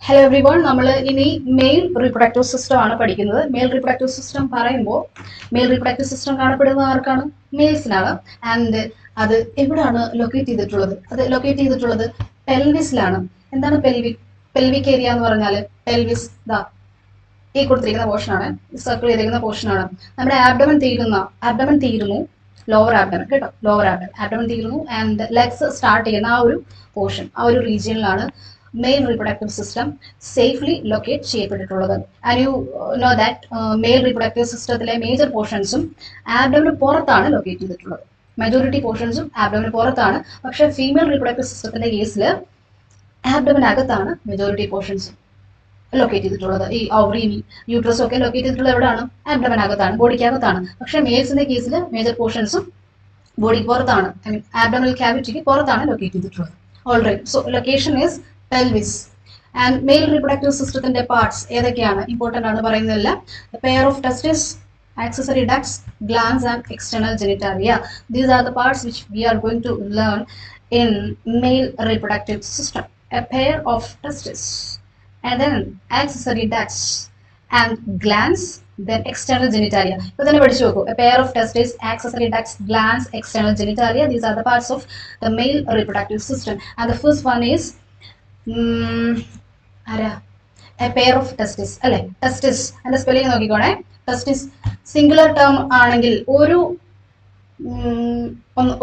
Hello every one. നമ്മൾ ഇനി mail reproductive system ആണ് പഠിക്കുന്നത്. മെയിൽ റീപ്രൊഡക്റ്റീവ് സിസ്റ്റം പറയുമ്പോൾ മെയിൽ റീപ്രൊഡക്റ്റീവ് സിസ്റ്റം കാണപ്പെടുന്നത് ആർക്കാണ്? മെയിൽസിനാണ്. ആൻഡ് അത് എവിടെയാണ് ലൊക്കേറ്റ് ചെയ്തിട്ടുള്ളത്? അത് ലൊക്കേറ്റ് ചെയ്തിട്ടുള്ളത് പെൽവിസിലാണ്. എന്താണ് പെൽവിക് ഏരിയ എന്ന് പറഞ്ഞാൽ? പെൽവിസ് ദാ ഈ കൊടുത്തിരിക്കുന്ന പോർഷനാണ്, സർക്കിൾ ചെയ്തിരിക്കുന്ന പോർഷനാണ്. നമ്മുടെ ആബ്ഡമൻ തീരുന്നു, ലോവർ ആബ്ഡമൻ കേട്ടോ, ലോവർ ആബ്ഡമൻ തീരുന്നു ആൻഡ് ലെഗ്സ് സ്റ്റാർട്ട് ചെയ്യുന്ന ആ ഒരു പോർഷൻ, ആ ഒരു റീജിയനിലാണ് male reproductive system safely locate ചെയ്യപ്പെട്ടിട്ടുള്ളത്. And you know that male reproductive സിസ്റ്റത്തിലെ മേജർ പോർഷൻസും ആബ്ഡമിന് പുറത്താണ് ലൊക്കേറ്റ് ചെയ്തിട്ടുള്ളത്. മെജോറിറ്റി പോർഷൻസും ആബ്ഡമിന് പുറത്താണ്. പക്ഷെ ഫീമെയിൽ റീപ്രൊഡക്റ്റീവ് സിസ്റ്റത്തിന്റെ കേസിൽ ആബ്ഡമിനകത്താണ് മെജോറിറ്റി പോർഷൻസും ലൊക്കേറ്റ് ചെയ്തിട്ടുള്ളത്. ഈ ഓവറിയും യൂട്രസും ഒക്കെ ലൊക്കേറ്റ് ചെയ്തിട്ടുള്ളത് എവിടെയാണ്? ആബ്ഡമിനകത്താണ്, ബോഡിക്കകത്താണ്. പക്ഷെ മെയിൽസിന്റെ കേസിൽ മേജർ പോർഷൻസും ബോഡിക്ക് പുറത്താണ്, ഐ മീൻ ആബ്ഡമിനൽ ക്യാവിറ്റിക്ക് പുറത്താണ് ലൊക്കേറ്റ് ചെയ്തിട്ടുള്ളത്. All right, so location is pelvis. And male reproductive systemത്തിന്റെ പാർട്സ് ഏതൊക്കെയാണ്? ഇമ്പോർട്ടന്റ് ആണ് പറയുന്നില്ല. The pair of testes, accessory ducts, glands and external genitalia. These are the parts which we are going to learn in male reproductive system. A pair of testes and then accessory ducts and glands, then external genitalia. So then പഠിച്ചു നോക്കൂ. A pair of testes, accessory ducts, glands, external genitalia. These are the parts of the male reproductive system. And the first one is a pair of testes അല്ലെ? ടെസ്റ്റിസ് അതിന്റെ spelling നോക്കിക്കോണേ. ടെസ്റ്റിസ് singular term ആണെങ്കിൽ ഒരു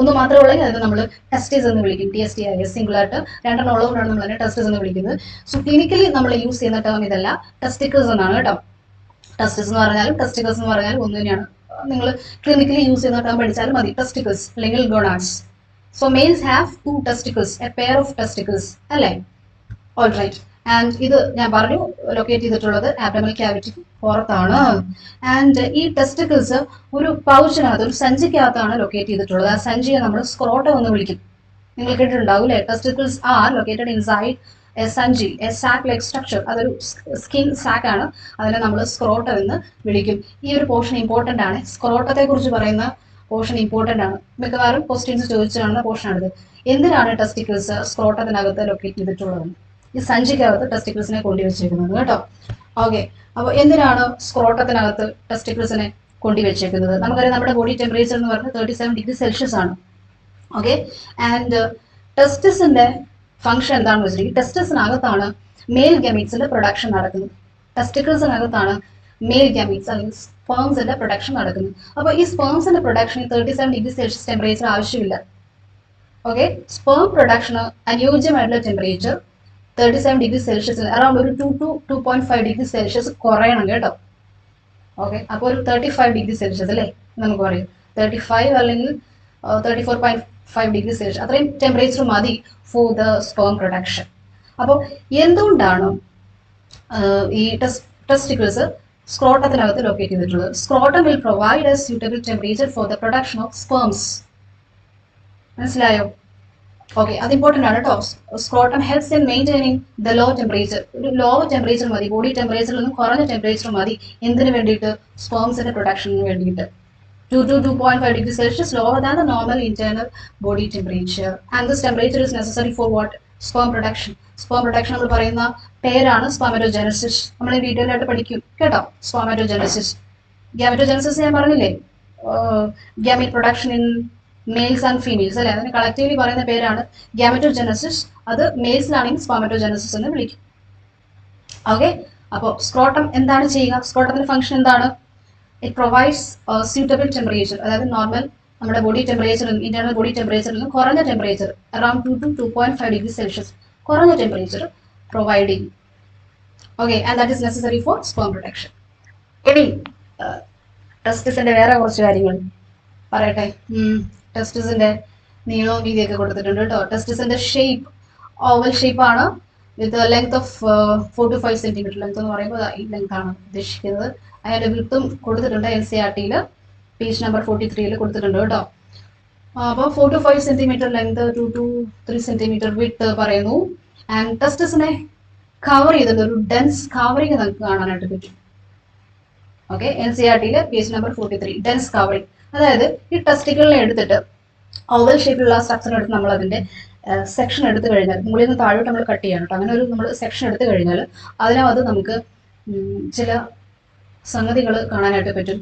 ഒന്ന് മാത്രമേ ഉള്ളെങ്കിൽ അതിന് നമ്മൾ ടെസ്റ്റിസ് എന്ന് വിളിക്കും. TSTIS സിംഗുലായിട്ട് രണ്ടെണ്ണം ഉള്ളതുകൊണ്ടാണ് നമ്മൾ അതിനെ ടെസ്റ്റിസ് എന്ന് വിളിക്കുന്നത്. സോ ക്ലിനിക്കലി നമ്മൾ യൂസ് ചെയ്യുന്ന ടേം ഇതല്ല, ടെസ്റ്റിക്കിൾസ് എന്നാണ് കേട്ടോ. ടെസ്റ്റിസ് എന്ന് പറഞ്ഞാലും ടെസ്റ്റിക്കിൾസ് എന്ന് പറഞ്ഞാലും ഒന്ന് തന്നെയാണ്. നിങ്ങൾ ക്ലിനിക്കലി യൂസ് ചെയ്യുന്ന ടേം പഠിച്ചാലും മതി, ടെസ്റ്റിക്കിൾസ് അല്ലെങ്കിൽ gonads. So males have 2 testicles, a pair of testicles അല്ലേ? ഓൾറൈറ്റ്. ആൻഡ് ഇത് ഞാൻ പറഞ്ഞു ലൊക്കേറ്റ് ചെയ്തിട്ടുള്ളത് ആബ്ഡമൽ ക്യാവിറ്റി പുറത്താണ്. ആൻഡ് ഈ ടെസ്റ്റിക്കിൾസ് ഒരു പൗച്ചിനകത്ത്, ഒരു സഞ്ചിക്കകത്താണ് ലൊക്കേറ്റ് ചെയ്തിട്ടുള്ളത്. ആ സഞ്ചിയെ നമ്മൾ സ്ക്രോട്ടം എന്ന് വിളിക്കും. നിങ്ങൾ കേട്ടിട്ടുണ്ടാവും അല്ലേ? Testicles are located inside A സഞ്ചി, എ സാക്ക് ലൈക്ക് സ്ട്രക്ചർ. അതൊരു സ്കിൻ സാക്ക് ആണ്, അതിനെ നമ്മൾ സ്ക്രോട്ടം എന്ന് വിളിക്കും. ഈ ഒരു പോർഷൻ ഇമ്പോർട്ടന്റ് ആണ്. സ്ക്രോട്ടത്തെ കുറിച്ച് പറയുന്ന പോർഷൻ ഇമ്പോർട്ടന്റ് ആണ്. മിക്കവാറും ക്വസ്റ്റ്യൻസ് ചോദിച്ചു കാണുന്ന പോർഷനാണിത്. എന്തിനാണ് ടെസ്റ്റിക്കിൾസ് സ്ക്രോട്ടത്തിനകത്ത് ലൊക്കേറ്റ് ചെയ്തിട്ടുള്ളത്? ഈ സഞ്ചിക്കകത്ത് ടെസ്റ്റിക്കിൾസിനെ കൊണ്ടുവച്ചേക്കുന്നത് കേട്ടോ. ഓക്കെ, അപ്പോൾ എന്തിനാണ് സ്ക്രോട്ടത്തിനകത്ത് ടെസ്റ്റിക്കിൾസിനെ കൊണ്ടുവച്ചേക്കുന്നത്? നമുക്കറിയാം നമ്മുടെ ബോഡി ടെമ്പറേച്ചർ എന്ന് പറഞ്ഞാൽ 37 ഡിഗ്രി സെൽഷ്യസ് ആണ്. ഓക്കെ, ആൻഡ് ടെസ്റ്റിസിന്റെ ഫംഗ്ഷൻ എന്താണെന്ന് വെച്ചിട്ടുണ്ടെങ്കിൽ ടെസ്റ്റിസിനകത്താണ് മെയിൽ ഗമീറ്റ്സിന്റെ പ്രൊഡക്ഷൻ നടക്കുന്നത്. ടെസ്റ്റിക്കിൾസിനകത്താണ് മെയിൽ ഗമീറ്റ്സ് അല്ലെങ്കിൽ സ്പേംസിന്റെ പ്രൊഡക്ഷൻ നടക്കുന്നത്. അപ്പോൾ ഈ സ്പേംസിന്റെ പ്രൊഡക്ഷന് 37 ഡിഗ്രി സെൽഷ്യസ് ടെമ്പറേച്ചർ ആവശ്യമില്ല. ഓക്കെ, സ്പേം പ്രൊഡക്ഷന് അനുയോജ്യമായിട്ടുള്ള ടെമ്പറേച്ചർ 37 ഡിഗ്രി സെൽഷ്യസ്, അറൌണ്ട് ഒരു 2 to 2.5 ഡിഗ്രി സെൽഷ്യസ് കുറയണം കേട്ടോ. ഓക്കെ, അപ്പോൾ ഒരു 35 ഡിഗ്രി സെൽഷ്യസ് അല്ലേ നമുക്ക് പറയും. 35 അല്ലെങ്കിൽ 34.5 ഡിഗ്രി സെൽഷ്യസ്, അത്രയും ടെമ്പറേച്ചർ മതി ഫോർ ദ സ്പേം പ്രൊഡക്ഷൻ. അപ്പോൾ എന്തുകൊണ്ടാണ് ഈ ടെസ്റ്റിക്കിൾസ് സ്ക്രോട്ടത്തിനകത്ത് ലൊക്കേറ്റ് ചെയ്തിട്ടുള്ളത്? Scrotum will provide a suitable temperature for the production of sperms. മനസ്സിലായോ? ഓക്കെ, അത് ഇമ്പോർട്ടൻ്റ് ആണ് കേട്ടോ. Scrotum helps in maintaining the low temperature. ഒരു ലോ ടെമ്പറേച്ചർ മതി, ബോഡി ടെമ്പറേച്ചറിൽ നിന്നും കുറഞ്ഞ ടെമ്പറേച്ചർ മതി. എന്തിനു വേണ്ടിയിട്ട്? സ്പേംസിന്റെ പ്രൊഡക്ഷന് വേണ്ടിയിട്ട്. 2 to 2.5 degree Celsius lower than the normal internal body temperature. And this temperature is necessary four what? Sperm production. Sperm production നമ്മൾ പറയുന്ന പേരാണ് സ്പെർമറ്റോജനസിസ്. നമ്മൾ ഡീറ്റെയിൽ ആയിട്ട് പഠിക്കും കേട്ടോ. സ്പെർമറ്റോജനസിസ്, ഗാമറ്റോജനസിസ് ഞാൻ പറഞ്ഞില്ലേ, gamete production in males and females അല്ലെ? അതിന് കളക്റ്റീവ്ലി പറയുന്ന പേരാണ് ഗാമറ്റോജനസിസ്. അത് മെയിൽസിലാണെങ്കിൽ സ്പെർമറ്റോജനസിസ് എന്ന് വിളിക്കും. ഓക്കെ, അപ്പോൾ സ്ക്രോട്ടം എന്താണ് ചെയ്യുക? സ്ക്രോട്ടത്തിന്റെ ഫംഗ്ഷൻ എന്താണ്? ഇറ്റ് പ്രൊവൈഡ്സ് സ്യൂട്ടബിൾ ടെമ്പറേച്ചർ, അതായത് നോർമൽ നമ്മുടെ ബോഡി ടെമ്പറേച്ചറിൽ, ഇന്റേണൽ ബോഡി ടെമ്പറേച്ചറിൽ നിന്ന് കുറഞ്ഞ temperature, around 2 to 2.5 degree Celsius കുറഞ്ഞ ടെമ്പറേച്ചർ പ്രൊവൈഡ് ചെയ്യും. Okay, and that is necessary four sperm production. ഇനി ടെസ്റ്റിസിന്റെ വേറെ കുറച്ച് കാര്യങ്ങൾ പറയട്ടെ. ടെസ്റ്റിസിന്റെ നീളവും വീതിയൊക്കെ കൊടുത്തിട്ടുണ്ട് കേട്ടോ. ടെസ്റ്റിസിന്റെ ഷേപ്പ് ഓവൽ ഷേപ്പ് ആണ്, with length of 4 to 5 centimetre. Length എന്ന് പറയുമ്പോൾ ഈ ലെങ്ത് ആണ് ഉദ്ദേശിക്കുന്നത്. അതിന്റെ വിട്ടും കൊടുത്തിട്ടുണ്ട്. NCERT പേജ് നമ്പർ 43 കൊടുത്തിട്ടുണ്ട് കേട്ടോ. അപ്പോൾ 4 to 5 centimetre length, 2 to 3 centimetre വിട്ട് പറയുന്നു. ആൻഡ് ടെസ്റ്റിസിനെ കവർ ചെയ്തിട്ട് ഒരു ഡെൻസ് കവറിങ് നമുക്ക് കാണാനായിട്ട് പറ്റും. Okay, NCERT page number 43 dense covering. അതായത് ഈ ടെസ്റ്റിക്കിളിനെ എടുത്തിട്ട് ഓവൽ ഷേപ്പിലുള്ള സ്ട്രക്ചർ എടുത്ത് നമ്മൾ അതിന്റെ സെക്ഷൻ എടുത്തു കഴിഞ്ഞാൽ, മുകളിൽ നിന്ന് താഴോട്ട് നമ്മൾ കട്ട് ചെയ്യണം കേട്ടോ, അങ്ങനെ ഒരു നമ്മൾ സെക്ഷൻ എടുത്തു കഴിഞ്ഞാൽ അതിനകത്ത് നമുക്ക് ചില സംഗതികൾ കാണാനായിട്ട് പറ്റും.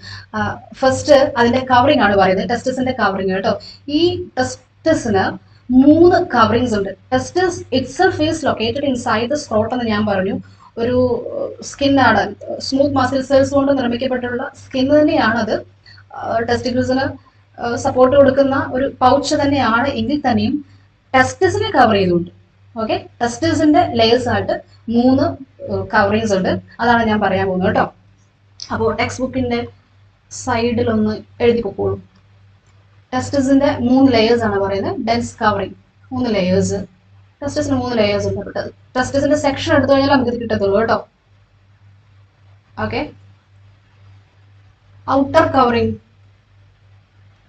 ഫസ്റ്റ് അതിന്റെ കവറിംഗ് ആണ് പറയുന്നത്, ടെസ്റ്റിസിന്റെ കവറിംഗ് കേട്ടോ. ഈ ടെസ്റ്റിസിന് 3 കവറിങ്സ് ഉണ്ട്. Testis itself is located inside the scrotum എന്ന് ഞാൻ പറഞ്ഞു. ഒരു സ്കിന്നാണ്, സ്മൂത്ത് മസിൽ സെൽസ് കൊണ്ട് നിർമ്മിക്കപ്പെട്ടുള്ള സ്കിൻ തന്നെയാണത്. ടെസ്റ്റിക്കിൾസിന് സപ്പോർട്ട് കൊടുക്കുന്ന ഒരു പൗച്ച് തന്നെയാണ് എങ്കിൽ തന്നെയും ടെസ്റ്റിസിനെ കവർ ചെയ്തുകൊണ്ട്, ഓക്കെ, ടെസ്റ്റിസിന്റെ ലെയേഴ്സ് ആയിട്ട് 3 കവറിങ്സ് ഉണ്ട്. അതാണ് ഞാൻ പറയാൻ പോകുന്നത് കേട്ടോ. അപ്പോൾ ടെക്സ്റ്റ് ബുക്കിന്റെ സൈഡിലൊന്ന് എഴുതി പൊക്കോളൂ. ടെസ്റ്റിസിന്റെ 3 ലെയേഴ്സ് ആണ് പറയുന്നത്. ഡെൻസ് കവറിങ് 3 ലെയേഴ്സ്, ടെസ്റ്റിസിന് 3 ലെയേഴ്സ് ഉണ്ട്. ടെസ്റ്റിസിന്റെ സെക്ഷൻ എടുത്തു കഴിഞ്ഞാൽ നമുക്ക് ഇത് കിട്ടത്തുള്ളൂ കേട്ടോ. ഓക്കെ, ഔട്ടർ കവറിങ്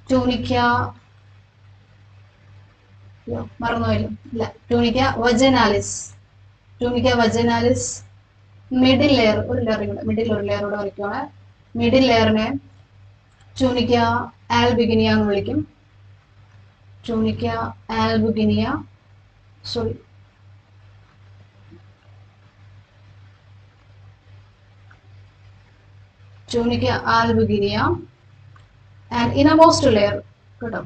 ട്യൂണിക്ക, മറന്നുപോയില്ല, ഇല്ല, tunica vaginalis, tunica vaginalis. Middle layer, ഒരു ലെയർ കൂടെ, മിഡിൽ ഒരു ലെയർ കൂടെ വരയ്ക്കുവാണ്. മിഡിൽ ലെയറിനെ ട്യൂണിക്ക ആൽബിഗിനിയ എന്ന് വിളിക്കും. Tunica albuginea, sorry, tunica albuginea. And innermost layer കേട്ടോ,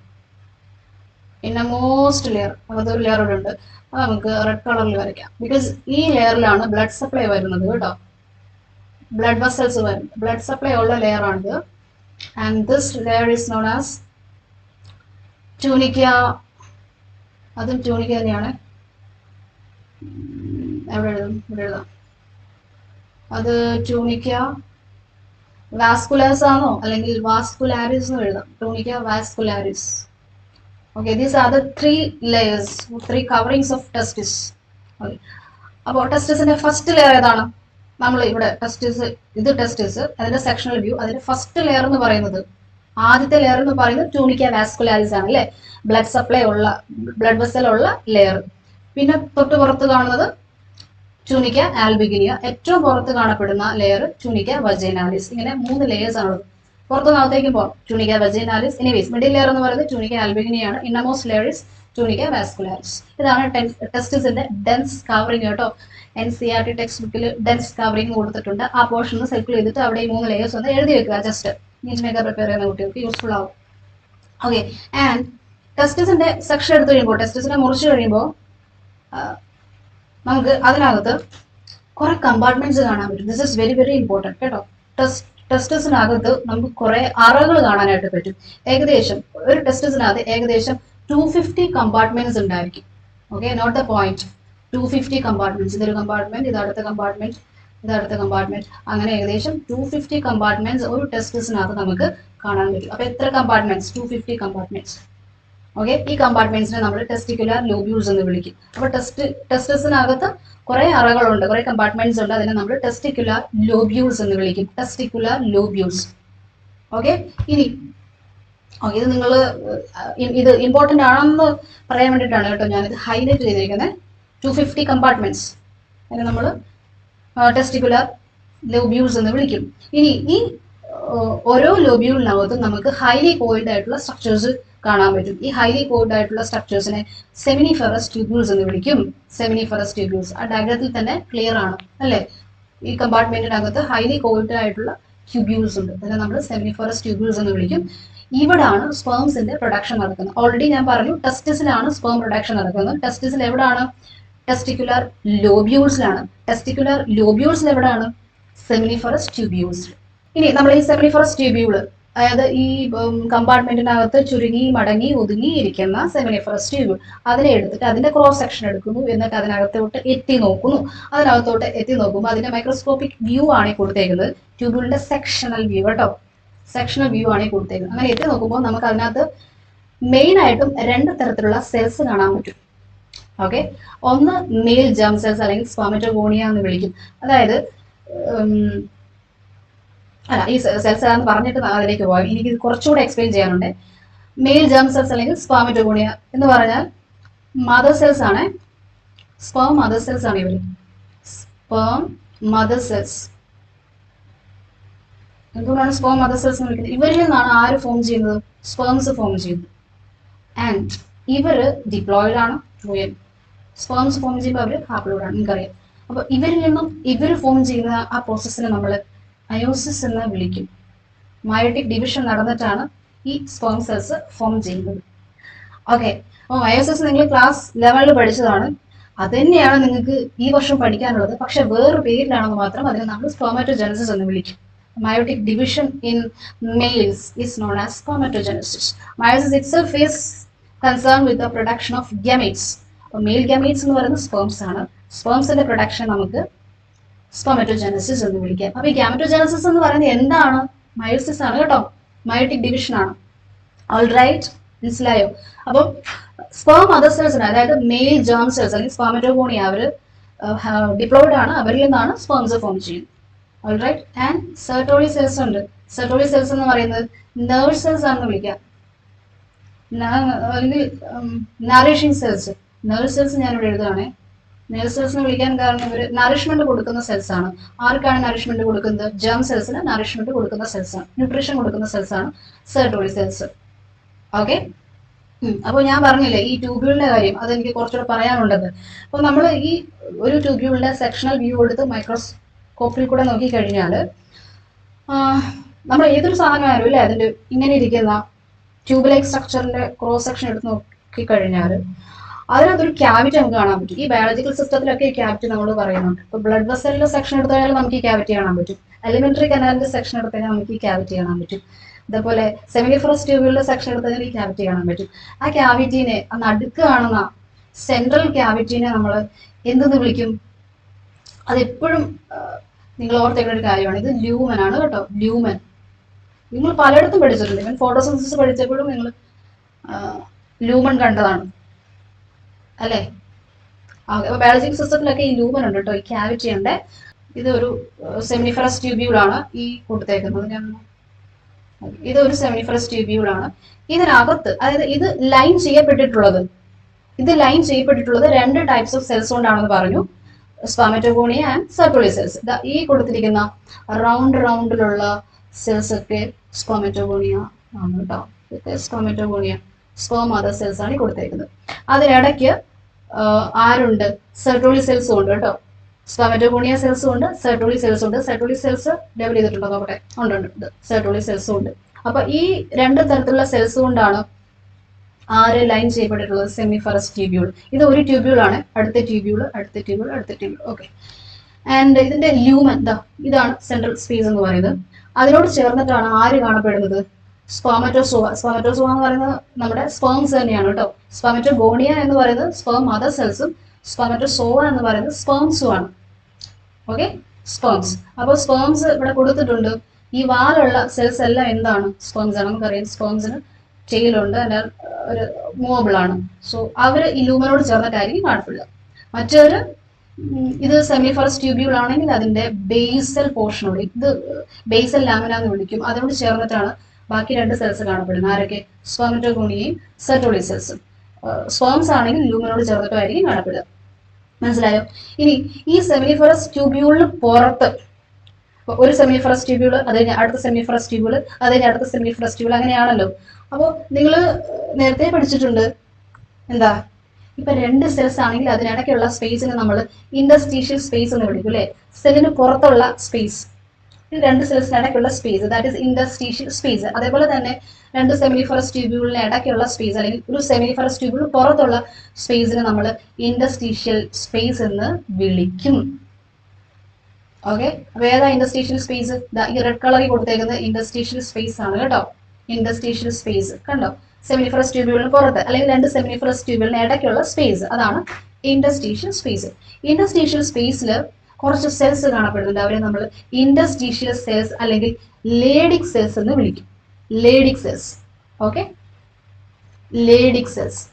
ഇനമോസ്റ്റ് ലെയർ, അതൊരു ലെയർ ഇവിടെ ഉണ്ട്, അത് നമുക്ക് റെഡ് കളറിൽ വരയ്ക്കാം. ബിക്കോസ് ഈ ലെയറിലാണ് ബ്ലഡ് സപ്ലൈ വരുന്നത് കേട്ടോ, ബ്ലഡ് വെസൽസ് വരും, ബ്ലഡ് സപ്ലൈ ഉള്ള ലെയർ ആണിത്. And this layer is known as tunica, അതും ട്യൂണിക്ക തന്നെയാണ്. എവിടെ എഴുതും, ഇവിടെ എഴുതാം. അത് ട്യൂണിക്ക വാസ്കുലാസ് ആണോ അല്ലെങ്കിൽ വാസ്കുലാരിസ് എന്ന് എഴുതാം. Tunica വാസ്കുലാരിസ്. Okay, these are the 3 layers, 3 coverings of testis. Okay. അപ്പോൾ ടെസ്റ്റിസിന്റെ ഫസ്റ്റ് ലെയർ ഏതാണ്? നമ്മൾ ഇവിടെ ടെസ്റ്റിസ്, ഇത് ടെസ്റ്റിസ്, അതിന്റെ സെക്ഷണൽ വ്യൂ, അതിന്റെ ഫസ്റ്റ് ലെയർ എന്ന് പറയുന്നത്, ആദ്യത്തെ ലെയർ എന്ന് പറയുന്നത് ട്യൂണിക്ക വാസ്കുലാരിസ് ആണ് അല്ലേ, ബ്ലഡ് സപ്ലൈ ഉള്ള, ബ്ലഡ് വെസൽ ഉള്ള ലെയർ. പിന്നെ തൊട്ട് പുറത്ത് കാണുന്നത് ട്യൂണിക്ക ആൽബിഗിനിയ, ഏറ്റവും പുറത്ത് കാണപ്പെടുന്ന ലെയർ ട്യൂണിക്ക വജൈനാലിസ്. ഇങ്ങനെ 3 ലെയേഴ്സ് ആണുള്ളത്. പുറത്തുനിന്നകത്തേക്കും പോകാം, tunica vaginalis. Anyways middle layer എന്ന് പറയുന്നത് ട്യൂണിക്ക ആൽബിഗിനിയാണ്. Innermost layer is tunica vascularis. ഇതാണ് ടെസ്റ്റിസിന്റെ ഡെൻസ് കവറിംഗ് കേട്ടോ. NCERT ടെക്സ്റ്റ് ബുക്കിൽ ഡെൻസ് കവറിംഗ് കൊടുത്തിട്ടുണ്ട്. ആ പോർഷൻ സെലക്ട് ചെയ്തിട്ട് അവിടെ ഈ 3 ലെയേഴ്സ് ഒന്ന് എഴുതി വെക്കുക. ജസ്റ്റ് നീറ്റിനൊക്കെ പ്രിപ്പയർ ചെയ്യുന്ന കുട്ടികൾക്ക് യൂസ്ഫുൾ ആവും. ഓക്കെ, ആൻഡ് ടെസ്റ്റിസിന്റെ സെക്ഷൻ എടുത്തു കഴിയുമ്പോൾ, ടെസ്റ്റിസിനെ മുറിച്ച് കഴിയുമ്പോൾ നമുക്ക് അതിനകത്ത് കുറെ കമ്പാർട്ട്മെന്റ്സ് കാണാൻ പറ്റും. This is very very important കേട്ടോ. ടെസ്റ്റിസിനകത്ത് നമുക്ക് കുറെ അറകൾ കാണാനായിട്ട് പറ്റും. ഏകദേശം ഒരു ടെസ്റ്റിസിനകത്ത് ഏകദേശം 250 കമ്പാർട്ട്മെന്റ്സ് ഉണ്ടായിരിക്കും. Okay, note the point. 250 compartments, ഇതൊരു കമ്പാർട്ട്മെന്റ്, ഇത് അടുത്ത കമ്പാർട്ട്മെന്റ്, ഇത് അടുത്ത കമ്പാർട്ട്മെന്റ്, അങ്ങനെ ഏകദേശം 250 കമ്പാർട്ട്മെന്റ്സ് ഒരു ടെസ്റ്റിസിനകത്ത് നമുക്ക് കാണാൻ പറ്റും. അപ്പൊ എത്ര കമ്പാർട്ട്മെന്റ്സ്? 250 കമ്പാർട്ട്മെന്റ്സ്. ഓക്കെ, ഈ കമ്പാർട്ട്മെന്റ്സിനെ നമ്മൾ ടെസ്റ്റിക്കുലർ ലോബ്യൂൾസ് എന്ന് വിളിക്കും. അപ്പൊ ടെസ്റ്റിസിനകത്ത് കുറെ അറകളുണ്ട്, കുറെ കമ്പാർട്ട്മെന്റ്സ് ഉണ്ട്, അതിനെ നമ്മൾ ടെസ്റ്റിക്കുലർ ലോബ്യൂൾസ് എന്ന് വിളിക്കും. Testicular lobules. ഓക്കെ, ഇനി ഇത് നിങ്ങൾ ഇത് ഇമ്പോർട്ടൻ്റ് ആണെന്ന് പറയാൻ വേണ്ടിയിട്ടാണ് കേട്ടോ ഞാനിത് ഹൈലൈറ്റ് ചെയ്തിരിക്കുന്നത്. 250 കമ്പാർട്ട്മെന്റ്സ്, അതിനെ നമ്മൾ ടെസ്റ്റിക്കുലർ ലോബ്യൂൾസ് എന്ന് വിളിക്കും. ഇനി ഈ ഓരോ ലോബ്യൂളിനകത്തും നമുക്ക് ഹൈലി കോയിൽഡ് ആയിട്ടുള്ള സ്ട്രക്ചേഴ്സ് കാണാൻ പറ്റും. ഈ ഹൈലി കോയിൽഡ് ആയിട്ടുള്ള സ്ട്രക്ചേഴ്സിനെ സെമിനിഫെറസ് ട്യൂബ്യൂൾസ് എന്ന് വിളിക്കും. സെമിനിഫെറസ് ട്യൂബ്യൂൾസ് ആ ഡയഗ്രത്തിൽ തന്നെ ക്ലിയർ ആണ് അല്ലേ. ഈ കമ്പാർട്ട്മെന്റിനകത്ത് ഹൈലി കോയിൽഡ് ആയിട്ടുള്ള ട്യൂബ്യൂൾസ് ഉണ്ട്, അതിനെ നമ്മൾ സെമിനിഫെറസ് ട്യൂബ്യൂൾസ് എന്ന് വിളിക്കും. ഇവിടാണ് സ്പേംസിന്റെ പ്രൊഡക്ഷൻ നടക്കുന്നത്. ഓൾറെഡി ഞാൻ പറഞ്ഞു ടെസ്റ്റിസിലാണ് സ്പേം പ്രൊഡക്ഷൻ നടക്കുന്നത്. ടെസ്റ്റിസിൽ എവിടാണ്? ടെസ്റ്റിക്കുലർ ലോബ്യൂൾസിലാണ്. ടെസ്റ്റിക്കുലർ ലോബ്യൂൾസിൽ എവിടാണ്? Seminiferous tubules. ഇനി നമ്മൾ ഈ സെമിനിഫെറസ് ട്യൂബ്യൂള്, അതായത് ഈ കമ്പാർട്ട്മെന്റിനകത്ത് ചുരുങ്ങി മടങ്ങി ഒതുങ്ങിയിരിക്കുന്ന സെമിനിഫെറസ് ട്യൂബ്യൂൾ, അതിനെ എടുത്തിട്ട് അതിന്റെ ക്രോസ് സെക്ഷൻ എടുക്കുന്നു, എന്നിട്ട് അതിനകത്തോട്ട് എത്തി നോക്കുന്നു. അതിനകത്തോട്ട് എത്തി നോക്കുമ്പോൾ അതിന്റെ മൈക്രോസ്കോപ്പിക് വ്യൂ ആണ് കൊടുത്തേക്കുന്നത്. ട്യൂബ്യൂളിന്റെ സെക്ഷണൽ വ്യൂ കേട്ടോ, സെക്ഷണൽ വ്യൂ ആണ് കൊടുത്തേക്കുന്നത്. അങ്ങനെ എത്തി നോക്കുമ്പോൾ നമുക്ക് അതിനകത്ത് മെയിൻ ആയിട്ടും 2 തരത്തിലുള്ള സെൽസ് കാണാൻ പറ്റും. ഓക്കെ, ഒന്ന് മെയിൽ ജേം സെൽസ് അല്ലെങ്കിൽ സ്പെർമറ്റോഗോണിയ എന്ന് വിളിക്കും. അതായത് അല്ല, ഈ സെൽസ് ആണെന്ന് പറഞ്ഞിട്ട് അതിലേക്ക് പോകാം. എനിക്ക് ഇത് കുറച്ചുകൂടെ എക്സ്പ്ലെയിൻ ചെയ്യാനുണ്ട്. മെയിൽ ജേം സെൽസ് അല്ലെങ്കിൽ സ്പെർമറ്റോഗോണിയ എന്ന് പറഞ്ഞാൽ മദർ സെൽസ് ആണ്. സ്പേം മദർ സെൽസ് ആണ് ഇവർ. Sperm mother cells. എന്തുകൊണ്ടാണ് സ്പേം മദർ സെൽസ് എന്ന് വിളിക്കുന്നത്? ഇവരിൽ നിന്നാണ് ആര് ഫോം ചെയ്യുന്നത്? സ്പേംസ് ഫോം ചെയ്യുന്നത്. ആൻഡ് ഇവര് ഡിപ്ലോയിഡ് ആണ്, സ്പേംസ് ഫോം ചെയ്യുമ്പോൾ അവർ ഹാപ്ലോയിഡ് ആണ്, നിങ്ങൾക്കറിയാം. അപ്പൊ ഇവരിൽ നിന്നും ഇവർ ഫോം ചെയ്യുന്ന ആ പ്രോസസ്സിനെ നമ്മൾ മയോസിസ് എന്ന് വിളിക്കും. മയോട്ടിക് ഡിവിഷൻ നടന്നിട്ടാണ് ഈ സ്പേം സെൽസ് ഫോം ചെയ്യുന്നത്. ഓക്കെ, അപ്പോൾ മയോസിസ് നിങ്ങൾ ക്ലാസ് ലെവലിൽ പഠിച്ചതാണ്, അത് തന്നെയാണ് നിങ്ങൾക്ക് ഈ വർഷം പഠിക്കാനുള്ളത്. പക്ഷെ വേറൊരു പേരിലാണെന്ന് മാത്രം. അതിനെ നമ്മൾ സ്പെർമറ്റോജനസിസ് എന്ന് വിളിക്കും. Meiotic division in males is known as spermatogenesis. Meiosis itself is concerned with the production of gametes. Male gametes എന്ന് പറയുന്നത് സ്പേംസ് ആണ്. സ്പേംസിന്റെ പ്രൊഡക്ഷൻ നമുക്ക് സ്പെർമറ്റോജനസിസ് എന്ന് വിളിക്കാം. അപ്പൊ ഈ ഗാമറ്റോജനസിസ് എന്ന് പറയുന്നത് എന്താണ്? മയോസിസ് ആണ് കേട്ടോ, മയോട്ടിക് ഡിവിഷൻ ആണ്. ഓൾറൈറ്റ്, മനസ്സിലായോ? അപ്പം സ്പേം മദർ സെൽസ്, അതായത് മെയിൽ ജേം സെൽസ് അല്ലെങ്കിൽ സ്പെർമറ്റോഗോണിയ, അവർ ഡിപ്ലോയിഡ് ആണ്, അവരിൽ നിന്നാണ് സ്പേംസ് ഫോം ചെയ്യുന്നത്. ഓൾറൈറ്റ്. ആൻഡ് സെർട്ടോളി സെൽസ് ഉണ്ട്. സെർട്ടോളി സെൽസ് എന്ന് പറയുന്നത് നെർവ് സെൽസ് ആണെന്ന് വിളിക്കാം, അല്ലെങ്കിൽ നറിഷിംഗ് സെൽസ്. നെർവ് സെൽസ് ഞാനിവിടെ എഴുതുകയാണേ. നെർവ് സെൽസ് എന്ന് വിളിക്കാൻ കാരണം ഇവർ നറിഷ്മെന്റ് കൊടുക്കുന്ന സെൽസ് ആണ്. ആർക്കാണ് നറിഷ്മെന്റ് കൊടുക്കുന്നത്? ജേം സെൽസിന് നറിഷ്മെന്റ് കൊടുക്കുന്ന സെൽസ് ആണ്, ന്യൂട്രീഷൻ കൊടുക്കുന്ന സെൽസ് ആണ് സെർട്ടോളി സെൽസ്. ഓക്കെ, അപ്പോൾ ഞാൻ പറഞ്ഞില്ലേ ഈ ട്യൂബ്യൂളിന്റെ കാര്യം, അതെനിക്ക് കുറച്ചുകൂടെ പറയാനുള്ളത്. അപ്പോൾ നമ്മൾ ഈ ഒരു ട്യൂബ്യൂളിന്റെ സെക്ഷണൽ വ്യൂ എടുത്ത് മൈക്രോസ്കോപ്പിൽ കൂടെ നോക്കിക്കഴിഞ്ഞാൽ നമ്മൾ ഏതൊരു സാധനമായാലും അല്ലേ, അതിന്റെ ഇങ്ങനെ ഇരിക്കുന്ന ട്യൂബ് ലൈക്ക് സ്ട്രക്ചറിന്റെ ക്രോസ് സെക്ഷൻ എടുത്ത് നോക്കിക്കഴിഞ്ഞാൽ അതിനകത്തൊരു ക്യാവിറ്റി നമുക്ക് കാണാൻ പറ്റും. ഈ ബയോളജിക്കൽ സിസ്റ്റത്തിലൊക്കെ ഈ ക്യാവിറ്റി നമ്മൾ പറയുന്നുണ്ട്. ഇപ്പോൾ ബ്ലഡ് വെസലിന്റെ സെക്ഷൻ എടുത്താൽ നമുക്ക് ഈ ക്യാവിറ്റി കാണാൻ പറ്റും. എലിമെന്ററി കനാലിന്റെ സെക്ഷൻ എടുത്താൽ നമുക്ക് ഈ ക്യാവിറ്റി കാണാൻ പറ്റും. അതേപോലെ സെമിനിഫറസ് ട്യൂബുകളുടെ സെക്ഷൻ എടുത്താൽ ഈ ക്യാവിറ്റി കാണാൻ പറ്റും. ആ ക്യാവിറ്റീനെ, ആ നടുക്ക് കാണുന്ന സെൻട്രൽ ക്യാവിറ്റീനെ നമ്മൾ എന്തെന്ന് വിളിക്കും? അതെപ്പോഴും നിങ്ങൾ ഓർത്തേക്കുന്ന ഒരു കാര്യമാണ്. ഇത് ല്യൂമൻ ആണ് കേട്ടോ, ല്യൂമൻ. നിങ്ങൾ പലയിടത്തും പഠിച്ചിട്ടുണ്ട്. ഇവൻ ഫോട്ടോസിന്തസിസ് പഠിച്ചപ്പോഴും നിങ്ങൾ ലൂമൻ കണ്ടതാണ് അല്ലേ? അപ്പൊ ബയോളജിക്കൽ സിസ്റ്റത്തിലൊക്കെ ഈ ലൂമൻ ഉണ്ട് കേട്ടോ, ഈ ക്യാവിറ്റി ഉണ്ട്. ഇത് ഒരു സെമിനിഫറസ് ട്യൂബ്യൂൾ ആണ് ഈ കൊടുത്തേക്കുന്നത്. ഇതൊരു സെമിനിഫറസ് ട്യൂബ്യൂൾ ആണ്. ഇതിനകത്ത്, അതായത് ഇത് ലൈൻ ചെയ്യപ്പെട്ടിട്ടുള്ളത് രണ്ട് ടൈപ്സ് ഓഫ് സെൽസ് കൊണ്ടാണെന്ന് പറഞ്ഞു, സ്പെർമറ്റോഗോണിയ ആൻഡ് സെർട്ടോളി സെൽസ്. ഈ കൊടുത്തിരിക്കുന്ന റൗണ്ടിലുള്ള സെൽസ് ഒക്കെ സ്പെർമറ്റോഗോണിയ ആണ് കേട്ടോ. ഇതൊക്കെ സ്പെർമറ്റോഗോണിയ, സ്പേം മദർ സെൽസ് ആണ് കൊടുത്തേക്കുന്നത്. അതിനിടയ്ക്ക് ആരുണ്ട്? സെർട്ടോളി സെൽസും ഉണ്ട് കേട്ടോ. സ്പെർമറ്റോഗോണിയ സെൽസും ഉണ്ട്, സെർട്ടോളി സെൽസും ഉണ്ട്. സെർട്ടോളി സെൽസ് ഡെവലപ്പ് ചെയ്തിട്ടുണ്ടോ നോക്കട്ടെ? ഉണ്ട്. സെർട്ടോളി സെൽസും ഉണ്ട്. അപ്പൊ ഈ രണ്ട് തരത്തിലുള്ള സെൽസ് കൊണ്ടാണ് ആര് ലൈൻ ചെയ്യപ്പെട്ടിട്ടുള്ളത്? സെമിഫറസ് ട്യൂബ്യൂൾ. ഇത് ഒരു ട്യൂബ്യൂൾ ആണ്. അടുത്ത ട്യൂബ്യൂൾ. ഓക്കെ. ആൻഡ് ഇതിന്റെ ല്യൂമൻ ഇതാണ് സെൻട്രൽ സ്പേസ് എന്ന് പറയുന്നത്. അതിനോട് ചേർന്നിട്ടാണ് ആര് കാണപ്പെടുന്നത്? സ്പെർമറ്റോസോവ. സ്പെർമറ്റോസോവ എന്ന് പറയുന്നത് നമ്മുടെ സ്പേംസ് തന്നെയാണ് കേട്ടോ. സ്പെർമറ്റോഗോണിയ എന്ന് പറയുന്നത് സ്പേം മദർ സെൽസും സ്പെർമറ്റോസോവ എന്ന് പറയുന്നത് സ്പേംസും ആണ്. Okay, sperms. അപ്പോൾ സ്പേംസ് ഇവിടെ കൊടുത്തിട്ടുണ്ട്. ഈ വാലുള്ള സെൽസ് എല്ലാം എന്താണ്? സ്പേംസ് ആണ്. നമുക്കറിയാം സ്പേംസിന് ടെയിലുണ്ട്, എന്നാൽ ഒരു മൂവബിൾ ആണ്. സോ അവര് ഈ ലൂമനോട് ചേർന്നിട്ടായിരിക്കും കാണപ്പെടുക. മറ്റൊരു ഇത് സെമിഫറസ് ട്യൂബ്യൂൾ ആണെങ്കിൽ അതിന്റെ ബേസൽ പോർഷനോട്, ഇത് ബേസൽ ലാമിന എന്ന് വിളിക്കും, അതിനോട് ചേർന്നിട്ടാണ് ബാക്കി രണ്ട് സെൽസ് കാണപ്പെടുന്നത്. ആരൊക്കെ? സ്പെർമറ്റോഗോണിയയും സെർട്ടോളി സെൽസും. സ്പേംസ് ആണെങ്കിൽ ലൂമനോട് ചേർന്നിട്ടായിരിക്കും കാണപ്പെടുക. മനസ്സിലായോ? ഇനി ഈ സെമിനിഫറസ് ട്യൂബ്യൂളിന് പുറത്ത് ഒരു സെമിനിഫറസ് ട്യൂബ്യൂൾ, അത് കഴിഞ്ഞ് അടുത്ത സെമിനിഫറസ് ട്യൂബ്യൂൾ, അത് കഴിഞ്ഞ് അടുത്ത സെമിനിഫറസ് ട്യൂബ്യൂൾ, അങ്ങനെയാണല്ലോ. അപ്പോൾ നിങ്ങൾ നേരത്തെ പഠിച്ചിട്ടുണ്ട് എന്താ, ഇപ്പൊ രണ്ട് സെൽസ് ആണെങ്കിൽ അതിനിടയ്ക്കുള്ള സ്പേസിന് നമ്മൾ ഇന്റർസ്റ്റീഷ്യൽ സ്പേസ് എന്ന് വിളിക്കും അല്ലെ? സെല്ലിന് പുറത്തുള്ള സ്പേസ്, ഈ രണ്ട് സെൽസിന് ഇടയ്ക്കുള്ള space, that is interstitial space. അതേപോലെ തന്നെ രണ്ട് സെമിനിഫറസ് ട്യൂബ്യൂളിന് ഇടയ്ക്കുള്ള സ്പേസ്, അല്ലെങ്കിൽ ഒരു സെമിനിഫറസ് ട്യൂബ്യൂളിന് പുറത്തുള്ള സ്പേസിന് നമ്മൾ ഇന്റർസ്റ്റീഷ്യൽ സ്പേസ് എന്ന് വിളിക്കും. ഓക്കെ, അപ്പൊ ഏതാ ഇന്റർസ്റ്റീഷ്യൽ സ്പേസ്? ഈ റെഡ് കളറിൽ കൊടുത്തേക്കുന്നത് ഇന്റർസ്റ്റീഷ്യൽ സ്പേസ് ആണ് കേട്ടോ. ഇന്റർസ്റ്റീഷ്യൽ സ്പേസ് കണ്ടോ? സെമിനിഫറസ് ട്യൂബ്യൂളിന് പുറത്ത് അല്ലെങ്കിൽ രണ്ട് സെമിനിഫറസ് ട്യൂബ്യൂളിന് ഇടയ്ക്കുള്ള സ്പേസ്, അതാണ് ഇന്റർസ്റ്റീഷ്യൽ സ്പേസ്. ഇന്റർസ്റ്റീഷ്യൽ സ്പേസിൽ കുറച്ച് സെൽസ് കാണപ്പെടുന്നുണ്ട്. അവരെ നമ്മൾ ഇന്റർസ്റ്റീഷ്യൽ സെൽസ് അല്ലെങ്കിൽ ലേഡിക് സെൽസ് എന്ന് വിളിക്കും. Leydig cells. Okay, Leydig cells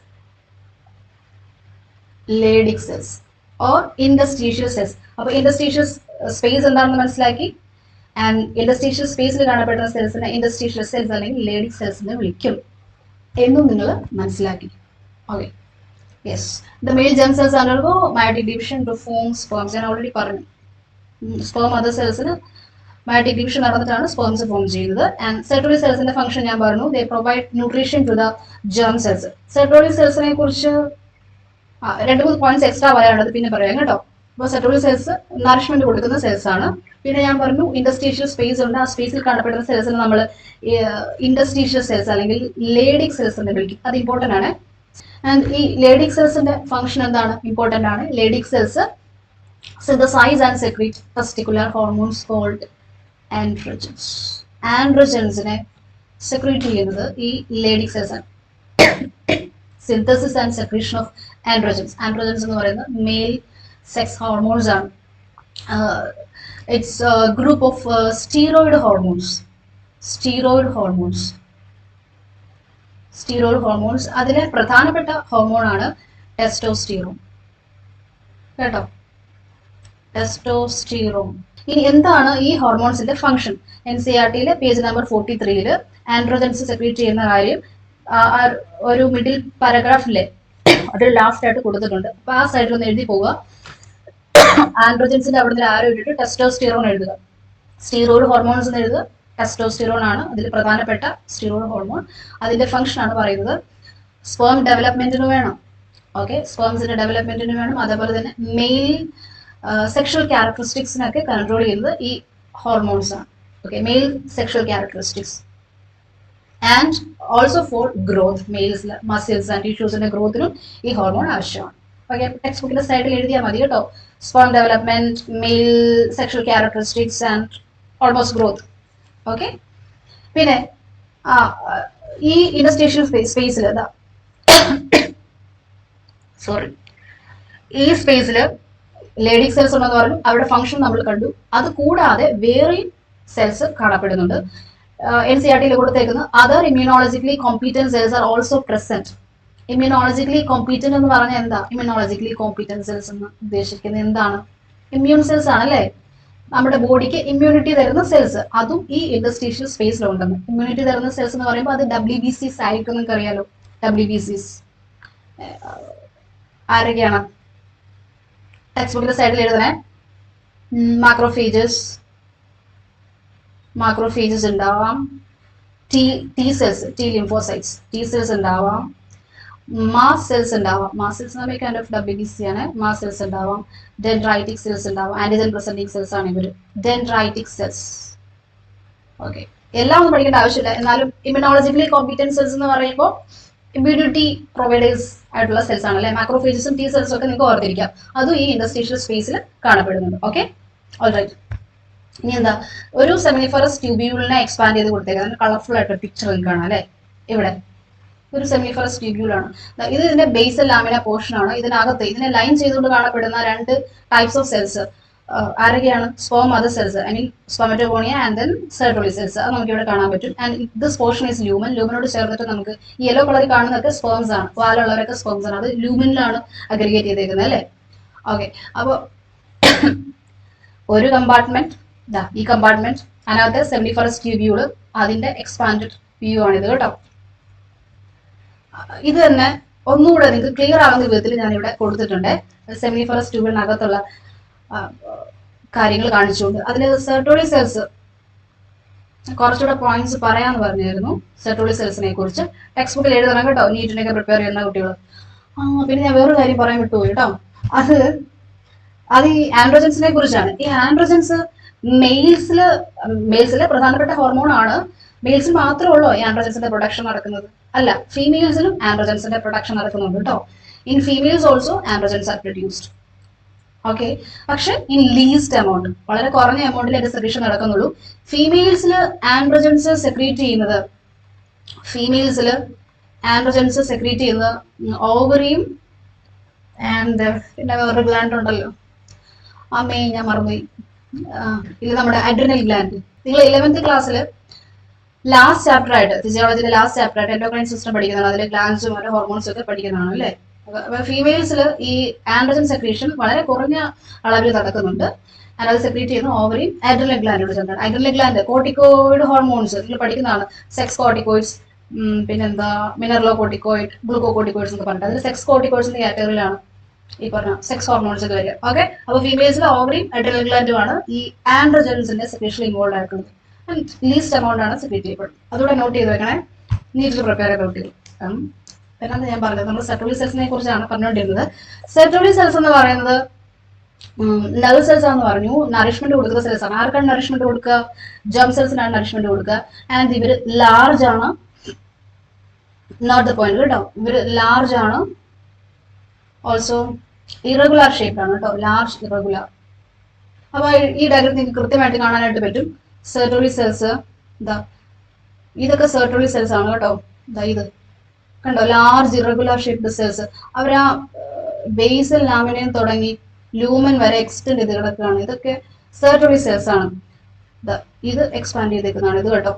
or interstitial cells. അപ്പൊ ഇന്റർസ്റ്റീഷ്യൽ സ്പേസ് എന്താണെന്ന് മനസ്സിലാക്കി. ആൻഡ് ഇന്റർസ്റ്റീഷ്യൽ സ്പേസിൽ കാണപ്പെടുന്ന സെൽസിനെ ഇന്റർസ്റ്റീഷ്യൽ സെൽസ് അല്ലെങ്കിൽ ലേഡിക് സെൽസ് എന്ന് വിളിക്കും എന്നും നിങ്ങൾ മനസ്സിലാക്കി. Okay, yes. The male germ cells undergo meiotic division to form sperms. ഞാൻ ഓൾറെഡി പറഞ്ഞു. സ്പേം മദർ സെൽസിന് മെയോട്ടിക് ഡിവിഷൻ നടന്നിട്ടാണ് സ്പേംസ് ഫോം ചെയ്യുന്നത്. ആൻഡ് സെർട്ടോളി സെൽസിന്റെ ഫംഗ്ഷൻ ഞാൻ പറഞ്ഞു, ദേ provide nutrition to the germ cells. Sertoli സെൽസിനെ കുറിച്ച് 2-3 പോയിന്റ്സ് എക്സ്ട്രാ പറയാനുള്ളത് പിന്നെ പറയാം കേട്ടോ. അപ്പോൾ സെർട്ടോളി സെൽസ് നറിഷ്മെന്റ് കൊടുക്കുന്ന സെൽസ് ആണ്. പിന്നെ ഞാൻ പറഞ്ഞു ഇൻഡസ്ട്രീഷ്യൽ സ്പേസ് ഉണ്ട്, ആ സ്പേസിൽ കാണപ്പെടുന്ന സെൽസിന് നമ്മൾ ഇൻഡസ്ട്രീഷ്യൽ സെൽസ് അല്ലെങ്കിൽ ലേഡിക് സെൽസ് എന്ന് വിളിക്കും. അത് ഇമ്പോർട്ടന്റ് ആണ്. ആൻഡ് ഈ ലേഡിക് സെൽസിന്റെ ഫംഗ്ഷൻ എന്താണ്? ഇമ്പോർട്ടന്റ് ആണ്. Leydig cells synthesize and secrete testicular hormones called androgens. ആൻഡ്രോജൻസിനെ സെക്രീറ്റ് ചെയ്യുന്നത് ഈ ലേഡിക് സെൽസ് ആണ്. Synthesis and secretion of androgens. Androgens എന്ന് പറയുന്നത് മെയിൽ സെക്സ് ഹോർമോൺസ് ആണ്. It's group of steroid hormones. Steroid hormones അതിലെ പ്രധാനപ്പെട്ട ഹോർമോൺ ആണ് ടെസ്റ്റോസ്റ്റിറോൺ കേട്ടോ. ടെസ്റ്റോസ്റ്റിറോൺ. ഇനി എന്താണ് ഈ ഹോർമോൺസിന്റെ function? NCERT page number 43 androgens secrete ചെയ്യുന്ന കാര്യം ഒരു മിഡിൽ പാരഗ്രാഫിലെ അത് ലാസ്റ്റ് ആയിട്ട് കൊടുത്തിട്ടുണ്ട്. അപ്പൊ ആ സൈഡിൽ ഒന്ന് എഴുതി പോവുക. ആൻഡ്രോജൻസിന്റെ അവിടെ നിന്ന് ആരോ ഇട്ടിട്ട് ടെസ്റ്റോസ്റ്റിറോൺ എഴുതുക. സ്റ്റീറോയിഡ് ഹോർമോൺസ് എന്ന് എഴുതുക. ടെസ്റ്റോസ്റ്റിറോൺ ആണ് അതിൽ പ്രധാനപ്പെട്ട സ്റ്റീറോയിഡ് ഹോർമോൺ. അതിന്റെ ഫംഗ്ഷൻ ആണ് പറയുന്നത്. സ്പേം ഡെവലപ്മെന്റിന് വേണം. ഓക്കെ, സ്പേംസിന്റെ ഡെവലപ്മെന്റിന് വേണം. അതേപോലെ തന്നെ മെയിൽ സെക്ഷൽ ക്യാരക്ടറിസ്റ്റിക്സിനൊക്കെ കൺട്രോൾ ചെയ്യുന്നത് ഈ ഹോർമോൺസ് ആണ്. Okay, male sexual characteristics and also for growth. മെയിൽസിലെ മസിൽസ് ആൻഡ് ടിഷ്യൂസിന്റെ ഗ്രോത്തിനും ഈ ഹോർമോൺ ആവശ്യമാണ്. ഓക്കെ, ടെക്സ്റ്റ് ബുക്കിന്റെ സൈഡിൽ എഴുതിയാൽ മതി കേട്ടോ. Sperm development, mail sexual characteristics and almost growth. Okay, പിന്നെ ഈ ഇൻഡസ്ട്രീഷ്യൽ സ്പേസിൽ ഈ സ്പേസിൽ ലേഡിക് സെൽസ് ഉണ്ടെന്ന് പറഞ്ഞു. അവരുടെ ഫംഗ്ഷൻ നമ്മൾ കണ്ടു. അത് കൂടാതെ വേറെയും സെൽസ് കാണപ്പെടുന്നുണ്ട്. NCERT കൊടുത്തേക്കുന്ന other immunologically competent cells are also present. Immunologically competent എന്ന് പറഞ്ഞാൽ എന്താ? ഇമ്മ്യൂണോളജിക്കലി കോമ്പീറ്റന്റ് സെൽസ് എന്ന് ഉദ്ദേശിക്കുന്നത് എന്താണ്? ഇമ്മ്യൂൺ സെൽസ് ആണല്ലേ, നമ്മുടെ ബോഡിക്ക് ഇമ്മ്യൂണിറ്റി തരുന്ന സെൽസ്. അതും ഈ ഇൻഡസ്ട്രീഷ്യൽ സ്പേസിലുണ്ടെന്ന്. ഇമ്മ്യൂണിറ്റി തരുന്ന സെൽസ് എന്ന് പറയുമ്പോൾ അത് WBCs ആയിരിക്കും. നിങ്ങൾക്ക് അറിയാലോ WBCs ആരൊക്കെയാണ്? ടെക്സ്റ്റ് ബുക്കിന്റെ സൈഡിൽ എഴുതണേ. മാക്രോഫേജസ് ഉണ്ടാവാം, T cells, T lymphocytes, T cells ഉണ്ടാവാം, മാസ് സെൽസ് ഉണ്ടാവാം. മാസ് സെൽസ് എന്ന് കൈൻഡ് ഓഫ് WBC ആണ്. മാസ് സെൽസ് ഉണ്ടാവാം, ഡെൻഡ്രൈറ്റിക് സെൽസ് ഉണ്ടാവാം. ആന്റിജൻ പ്രസന്റിംഗ് സെൽസ് ആണ് ഇവർ, ഡെൻഡ്രൈറ്റിക് സെൽസ്. ഓക്കെ, എല്ലാം ഒന്നും പഠിക്കേണ്ട ആവശ്യമില്ല. എന്നാലും ഇമ്മ്യൂണോളജിക്കലി കോമ്പീറ്റന്റ് സെൽസ് എന്ന് പറയുമ്പോൾ ഇമ്മ്യൂണിറ്റി പ്രൊവൈഡേഴ്സ് ആയിട്ടുള്ള സെൽസ് ആണ് അല്ലെ. മാക്രോഫേജസും ടി സെൽസും ഒക്കെ നിങ്ങൾക്ക് ഓർത്തിരിക്കാം. അതും ഈ ഇൻഡസ്ട്രീഷ്യൽ സ്പേസിൽ കാണപ്പെടുന്നുണ്ട്. Okay, alright. ഇനി എന്താ, ഒരു സെമിനിഫറസ് ട്യൂബ്യൂളിനെ എക്സ്പാൻഡ് ചെയ്ത് കൊടുത്തേക്കാം. കളർഫുൾ ആയിട്ട് പിക്ചർ കാണാം അല്ലെ. ഇവിടെ ഒരു സെമിനിഫറസ് ട്യൂബ്യൂളാണ്. ഇത് ഇതിന്റെ ബേസൽ ലാമിന പോർഷൻ ആണ്. ഇതിനകത്ത് ഇതിനെ ലൈൻ ചെയ്തുകൊണ്ട് കാണപ്പെടുന്ന 2 ടൈപ്സ് ഓഫ് സെൽസ് ആരൊക്കെയാണ്? Sperm mother cells, I mean spermatogonia and then Sertoli cells. അത് നമുക്ക് ഇവിടെ കാണാൻ പറ്റും. And this portion is lumen. ലൂമിനോട് ചേർന്നിട്ട് നമുക്ക് യെല്ലോ കളറിൽ കാണുന്നതൊക്കെ സ്പേംസ് ആണ്. വാലുള്ളവരൊക്കെ സ്പേംസ് ആണ്. അത് ലൂമിനിലാണ് അഗ്രിഗേറ്റ് ചെയ്തേക്കുന്നത് അല്ലേ. ഓക്കെ, അപ്പോൾ ഒരു കമ്പാർട്ട്മെന്റ്, ഈ കമ്പാർട്ട്മെന്റ്, അതിനകത്ത് സെമിനിഫറസ് ട്യൂബ്യൂള്, അതിന്റെ എക്സ്പാൻഡഡ് വ്യൂ ആണിത് കേട്ടോ. ഇത് തന്നെ ഒന്നുകൂടെ നിങ്ങൾക്ക് ക്ലിയർ ആവുന്ന വിധത്തിൽ ഞാൻ ഇവിടെ കൊടുത്തിട്ടുണ്ട്. സെമിനിഫറസ് ട്യൂബിളിനകത്തുള്ള കാര്യങ്ങൾ കാണിച്ചുകൊണ്ട് അതിൽ സെർട്ടോളി സെൽസ് കുറച്ചുകൂടെ പോയിന്റ്സ് പറയാന്ന് പറഞ്ഞായിരുന്നു. സെർട്ടോളി സെൽസിനെ കുറിച്ച് ടെക്സ്റ്റ് ബുക്കിൽ എഴുതണം കേട്ടോ, നീറ്റിനൊക്കെ പ്രിപ്പയർ ചെയ്യുന്ന കുട്ടികൾ. പിന്നെ ഞാൻ വേറൊരു കാര്യം പറയാൻ വിട്ടുപോയി കേട്ടോ. അത് ഈ ആൻഡ്രോജൻസിനെ കുറിച്ചാണ്. ഈ ആൻഡ്രോജൻസ് മെയിൽസിലെ പ്രധാനപ്പെട്ട ഹോർമോൺ ആണ്. മെയിൽസിൽ മാത്രമേ ഉള്ളൂ ഈ ആൻഡ്രോജൻസിന്റെ പ്രൊഡക്ഷൻ നടക്കുന്നത്? അല്ല, ഫീമെയിൽസിലും ആൻഡ്രോജൻസിന്റെ പ്രൊഡക്ഷൻ നടക്കുന്നുണ്ട് കേട്ടോ. In females also androgens are produced. Okay, പക്ഷെ ഇൻ ലീസ്റ്റ് എമൗണ്ട്, വളരെ കുറഞ്ഞ എമൗണ്ടിൽ അതിന്റെ സെക്രീഷൻ നടക്കുന്നുള്ളൂ. ഫീമെയിൽസിൽ ആൻഡ്രോജൻസ് സെക്രീറ്റ് ചെയ്യുന്നത് ഓവറിയും ആൻഡ് പിന്നെ വേറൊരു ഗ്ലാൻഡ് ഉണ്ടല്ലോ, ഞാൻ മറന്നുപോയി. ഇത് നമ്മുടെ അഡ്രിനൽ ഗ്ലാൻഡ്. നിങ്ങൾ 11th ക്ലാസ്സിൽ ലാസ്റ്റ് ചാപ്റ്റർ ആയിട്ട്, ഫിസിയോളജിയുടെ ലാസ്റ്റ് ചാപ്റ്റർ ആയിട്ട് എൻഡോക്രൈൻ സിസ്റ്റം പഠിക്കുന്നതാണ്. അതിൽ ഗ്ലാൻഡ്സും അതിന്റെ ഹോർമോൺസും ഒക്കെ പഠിക്കുന്നതാണ് അല്ലേ. ഫീമെയിൽസിൽ ഈ ആൻഡ്രോജൻ സെക്രീഷൻ വളരെ കുറഞ്ഞ അളവിൽ നടക്കുന്നുണ്ട്. അത് സെക്രീറ്റ് ചെയ്യുന്ന ഓവറിയും അഡ്രിനൽ ഗ്ലാൻഡോട് ചേർന്നാണ്. അഡ്രിനൽ ഗ്ലാൻഡ് കോർട്ടിക്കോയിഡ് ഹോർമോൺസ് നിങ്ങൾ പഠിക്കുന്നതാണ്. സെക്സ് കോർട്ടിക്കോയിഡ്സ്, പിന്നെന്താ മിനറലോ കോർട്ടിക്കോയിഡ്, ഗ്ലൂക്കോ കോർട്ടിക്കോയിഡ്സ് എന്ന് പറഞ്ഞിട്ട് അതിൽ സെക്സ് കോർട്ടിക്കോയിഡ്സിന്റെ കാറ്റഗറിയിലാണ് ഈ പറഞ്ഞ സെക്സ് ഹോർമോൺസ് ഒക്കെ വരിക. ഓക്കെ, അപ്പൊ ഫീമെയിൽസിൽ ഓവറിയും അഡ്രിനൽ ഗ്ലാൻഡും ആണ് ഈ ആൻഡ്രോജൻസിന്റെ സെക്രീഷനിൽ ഇൻവോൾവ് ആയിട്ടുള്ളത്. ലീസ്റ്റ് എമൗണ്ട് ആണ് സെക്രീറ്റ് ചെയ്യപ്പെടുന്നത്. അതുകൂടെ നോട്ട് ചെയ്ത് വെക്കണേ, നീറ്റിൽ പ്രിപ്പയർ ചെയ്ത കുട്ടികൾ. എന്നാണ് ഞാൻ പറഞ്ഞത്, നമ്മൾ സെർട്ടോളി സെൽസിനെ കുറിച്ചാണ് പറഞ്ഞുകൊണ്ടിരുന്നത്. സെർട്ടോളി സെൽസ് എന്ന് പറയുന്നത് നൾ സെൽസ് ആണെന്ന് പറഞ്ഞു. നറിഷ്മെന്റ് കൊടുക്കുന്ന സെൽസ് ആണ്. ആർക്കാണ് നറിഷ്മെന്റ് കൊടുക്കുക? ജം സെൽസിനാണ് നറിഷ്മെന്റ് കൊടുക്കുക. ആൻഡ് ഇവര് ലാർജ് ആണ്, നോട്ട് ദ പോയിന്റ് കേട്ടോ. ഇവര് ലാർജ് ആണ്, ഓൾസോ ഇറഗുലർ ഷേപ്പ് ആണ് കേട്ടോ, ലാർജ് ഇറഗുലർ. അപ്പൊ ഈ ഡയഗ്രത്തിൽ നിങ്ങൾക്ക് കൃത്യമായിട്ട് കാണാനായിട്ട് പറ്റും. സെർട്ടോളി സെൽസ് ഇതാ, ഇതൊക്കെ സെർട്ടോളി സെൽസ് ആണ് കേട്ടോ. ഇതാ ഇത് കണ്ടോ, ലാർജ് ഇറഗുലർ ഷേപ്ഡ് സെൽസ്. അവർ ആ ബേസൽ ലാമിനയും തുടങ്ങി ലൂമൻ വരെ എക്സ്റ്റെൻഡ് ചെയ്ത് കിടക്കുകയാണ്. ഇതൊക്കെ സെർട്ടോളി സെൽസ് ആണ്. ഇത് എക്സ്പാൻഡ് ചെയ്തേക്കുന്നതാണ് ഇത് കേട്ടോ.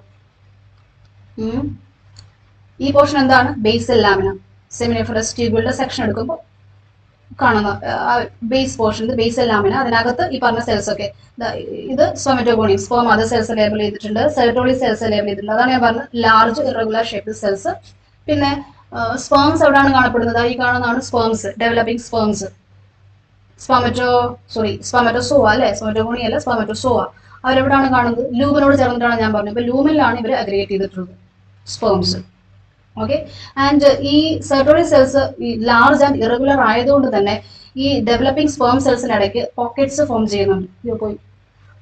ഈ പോർഷൻ എന്താണ്? Basal lamina. സെമിനിഫറസ് ട്യൂബുകളുടെ സെക്ഷൻ എടുക്കുമ്പോൾ കാണുന്ന ബേസ് പോർഷൻ, ഇത് ബേസൽ ലാമിന. അതിനകത്ത് ഈ പറഞ്ഞ സെൽസ് ഒക്കെ, ഇത് spermatogonium, sperm other cells label ചെയ്തിട്ടുണ്ട്, സെർട്ടോളി സെൽസ് ലേബിൾ ചെയ്തിട്ടുണ്ട്. അതാണ് ഞാൻ പറഞ്ഞത് ലാർജ് ഇറഗുലർ ഷേപ്ഡ് സെൽസ്. പിന്നെ സ്പേംസ് എവിടെയാണ് കാണപ്പെടുന്നത്? ഈ കാണുന്നതാണ് സ്പേംസ്, ഡെവലപ്പിംഗ് സ്പേംസ്. സ്പെർമറ്റോസോവ അല്ലെ, സ്പെർമറ്റോഗോണി അല്ല, സ്പെർമറ്റോസോവ. അവരെവിടാണ് കാണുന്നത്? ലൂമിനോട് ചേർന്നിട്ടാണ് ഞാൻ പറഞ്ഞത്. ഇപ്പൊ ലൂമിലാണ് ഇവർ അഗ്രിഗേറ്റ് ചെയ്തിട്ടുള്ളത് സ്പേംസ്. ഓക്കെ, ആൻഡ് ഈ Sertoli cells large and irregular ആയതുകൊണ്ട് തന്നെ ഈ ഡെവലപ്പിംഗ് സ്പേം സെൽസിനിടയ്ക്ക് പോക്കറ്റ്സ് ഫോം ചെയ്യുന്നുണ്ട്.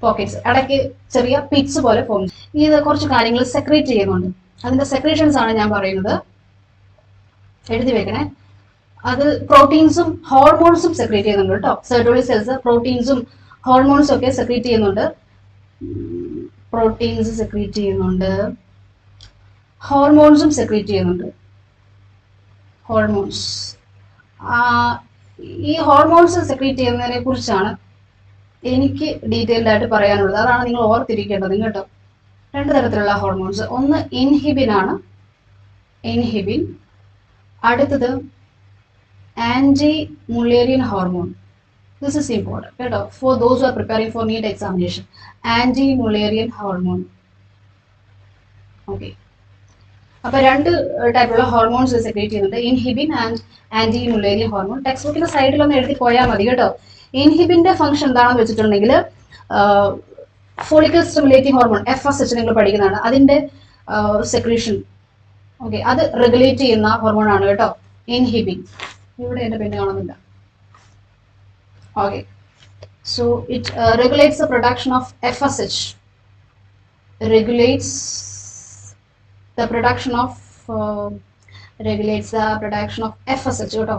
പോക്കറ്റ്സ് ഇടയ്ക്ക് ചെറിയ പിറ്റ്സ് പോലെ ഫോം ചെയ്യും. ഇത് കുറച്ച് കാര്യങ്ങൾ സെക്രീറ്റ് ചെയ്യുന്നുണ്ട്. അതിന്റെ സെക്രീഷൻസ് ആണ് ഞാൻ പറയുന്നത്, എഴുതി വെക്കണേ. അത് പ്രോട്ടീൻസും ഹോർമോൺസും സെക്രീറ്റ് ചെയ്യുന്നുണ്ട് കേട്ടോ. സെർട്ടോളി സെൽസ് പ്രോട്ടീൻസും ഹോർമോൺസും ഒക്കെ സെക്രീറ്റ് ചെയ്യുന്നുണ്ട്. പ്രോട്ടീൻസ് സെക്രീറ്റ് ചെയ്യുന്നുണ്ട്, ഹോർമോൺസും സെക്രീറ്റ് ചെയ്യുന്നുണ്ട്. ഹോർമോൺസ്, ഈ ഹോർമോൺസ് സെക്രീറ്റ് ചെയ്യുന്നതിനെ കുറിച്ചാണ് എനിക്ക് ഡീറ്റെയിൽഡ് ആയിട്ട് പറയാനുള്ളത്. അതാണ് നിങ്ങൾ ഓർത്തിരിക്കേണ്ടത് കേട്ടോ. രണ്ട് തരത്തിലുള്ള ഹോർമോൺസ്, ഒന്ന് ഇൻഹിബിൻ ആണ്, ഇൻഹിബിൻ. അടുത്തത് anti Mullerian hormone. This is important കേട്ടോ, for those who are preparing for NEET examination. Anti Mullerian hormone. Okay, അപ്പൊ രണ്ട് ടൈപ്പുള്ള ഹോർമോൺസ് സെക്രീറ്റ് ചെയ്യുന്നുണ്ട്, inhibin and anti Mullerian hormone. Text ബുക്കിന്റെ സൈഡിലൊന്ന് എഴുതി പോയാൽ മതി കേട്ടോ. ഇൻഹിബിന്റെ ഫംഗ്ഷൻ എന്താണെന്ന് വെച്ചിട്ടുണ്ടെങ്കിൽ ഫോളിക്കൽ സ്റ്റിമുലേറ്റിംഗ് ഹോർമോൺ FSH നിങ്ങൾ പഠിക്കുന്നതാണ്, അതിന്റെ സെക്രീഷൻ. ഓക്കെ, അത് റെഗുലേറ്റ് ചെയ്യുന്ന ഹോർമോൺ ആണ് കേട്ടോ ഇൻഹിബിൻ. ഇവിടെ എന്റെ പെണ്ണ് കാണുന്നില്ല. Okay, so it regulates the production of FSH, regulates the production of FSH കേട്ടോ.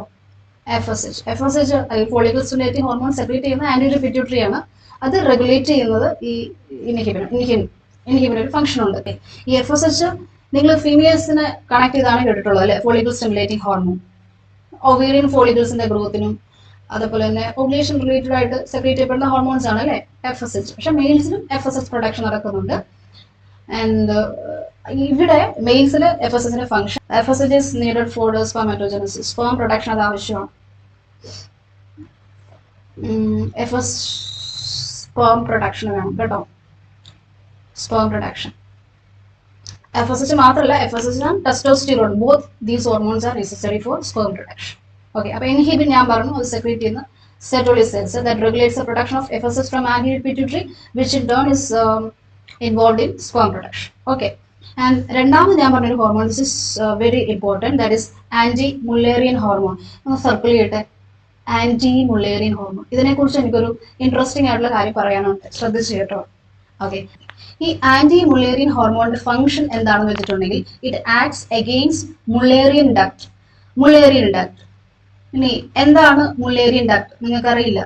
FSH follicle stimulating hormone secrete ചെയ്യുന്ന ആന്റിറിയോ പിറ്റ്യൂട്ടറി ആണ്. അത് റെഗുലേറ്റ് ചെയ്യുന്നത് ഈ ഇൻഹിബിൻ ഒരു ഫംഗ്ഷൻ ഉണ്ട്. ഈ FSH നിങ്ങൾ ഫീമെയിൽസിനെ കണക്ട് ചെയ്താണ് കേട്ടിട്ടുള്ളത് അല്ലെ, ഫോളിക്കൽ സ്റ്റിമുലേറ്റിംഗ് ഹോർമോൺ. ഒവേറിയൻ ഫോളിക്കിൾസിന്റെ ഗ്രോത്തിനും അതുപോലെ തന്നെ ഓവുലേഷൻ റിലേറ്റഡ് ആയിട്ട് സെക്രീറ്റ് ചെയ്യപ്പെടുന്ന ഹോർമോൺസ് ആണ് അല്ലെ FSH. പക്ഷെ മെയിൽസിലും FSH പ്രൊഡക്ഷൻ നടക്കുന്നുണ്ട്. ആൻഡ് ഇവിടെ മെയിൽസിൽ FSHന്റെ function, FSH is needed for the spermatogenesis, sperm production അത് ആവശ്യമാണ്. sperm production വേണം കേട്ടോ, sperm production. FSH മാത്രമല്ല, FSH and testosterone, both these hormones are necessary for sperm production. Okay, അപ്പോൾ ഇൻഹിബിൻ ഞാൻ പറഞ്ഞു, അത് സെക്രീറ്റ് ചെയ്യുന്ന Sertoli cells that regulates the production of FSH from anterior pituitary, which in turn is involved in sperm production. Okay, and രണ്ടാമത് ഞാൻ പറഞ്ഞൊരു hormone, this is very important, that is anti Mullerian hormone. ഒന്ന് circle ചെയ്യട്ടെ, anti Mullerian hormone. ഇതിനെക്കുറിച്ച് എനിക്കൊരു interesting ആയിട്ടുള്ള കാര്യം പറയാനുണ്ട്, ശ്രദ്ധിച്ചു കേട്ടോ. ഓക്കെ, ഈ ആന്റി മുള്ളേറിയൻ ഹോർമോണിന്റെ ഫംഗ്ഷൻ എന്താണെന്ന് വെച്ചിട്ടുണ്ടെങ്കിൽ it acts against Mullerian duct. ഇനി എന്താണ് മുള്ളേറിയൻ ഡക്ട് നിങ്ങൾക്കറിയില്ല,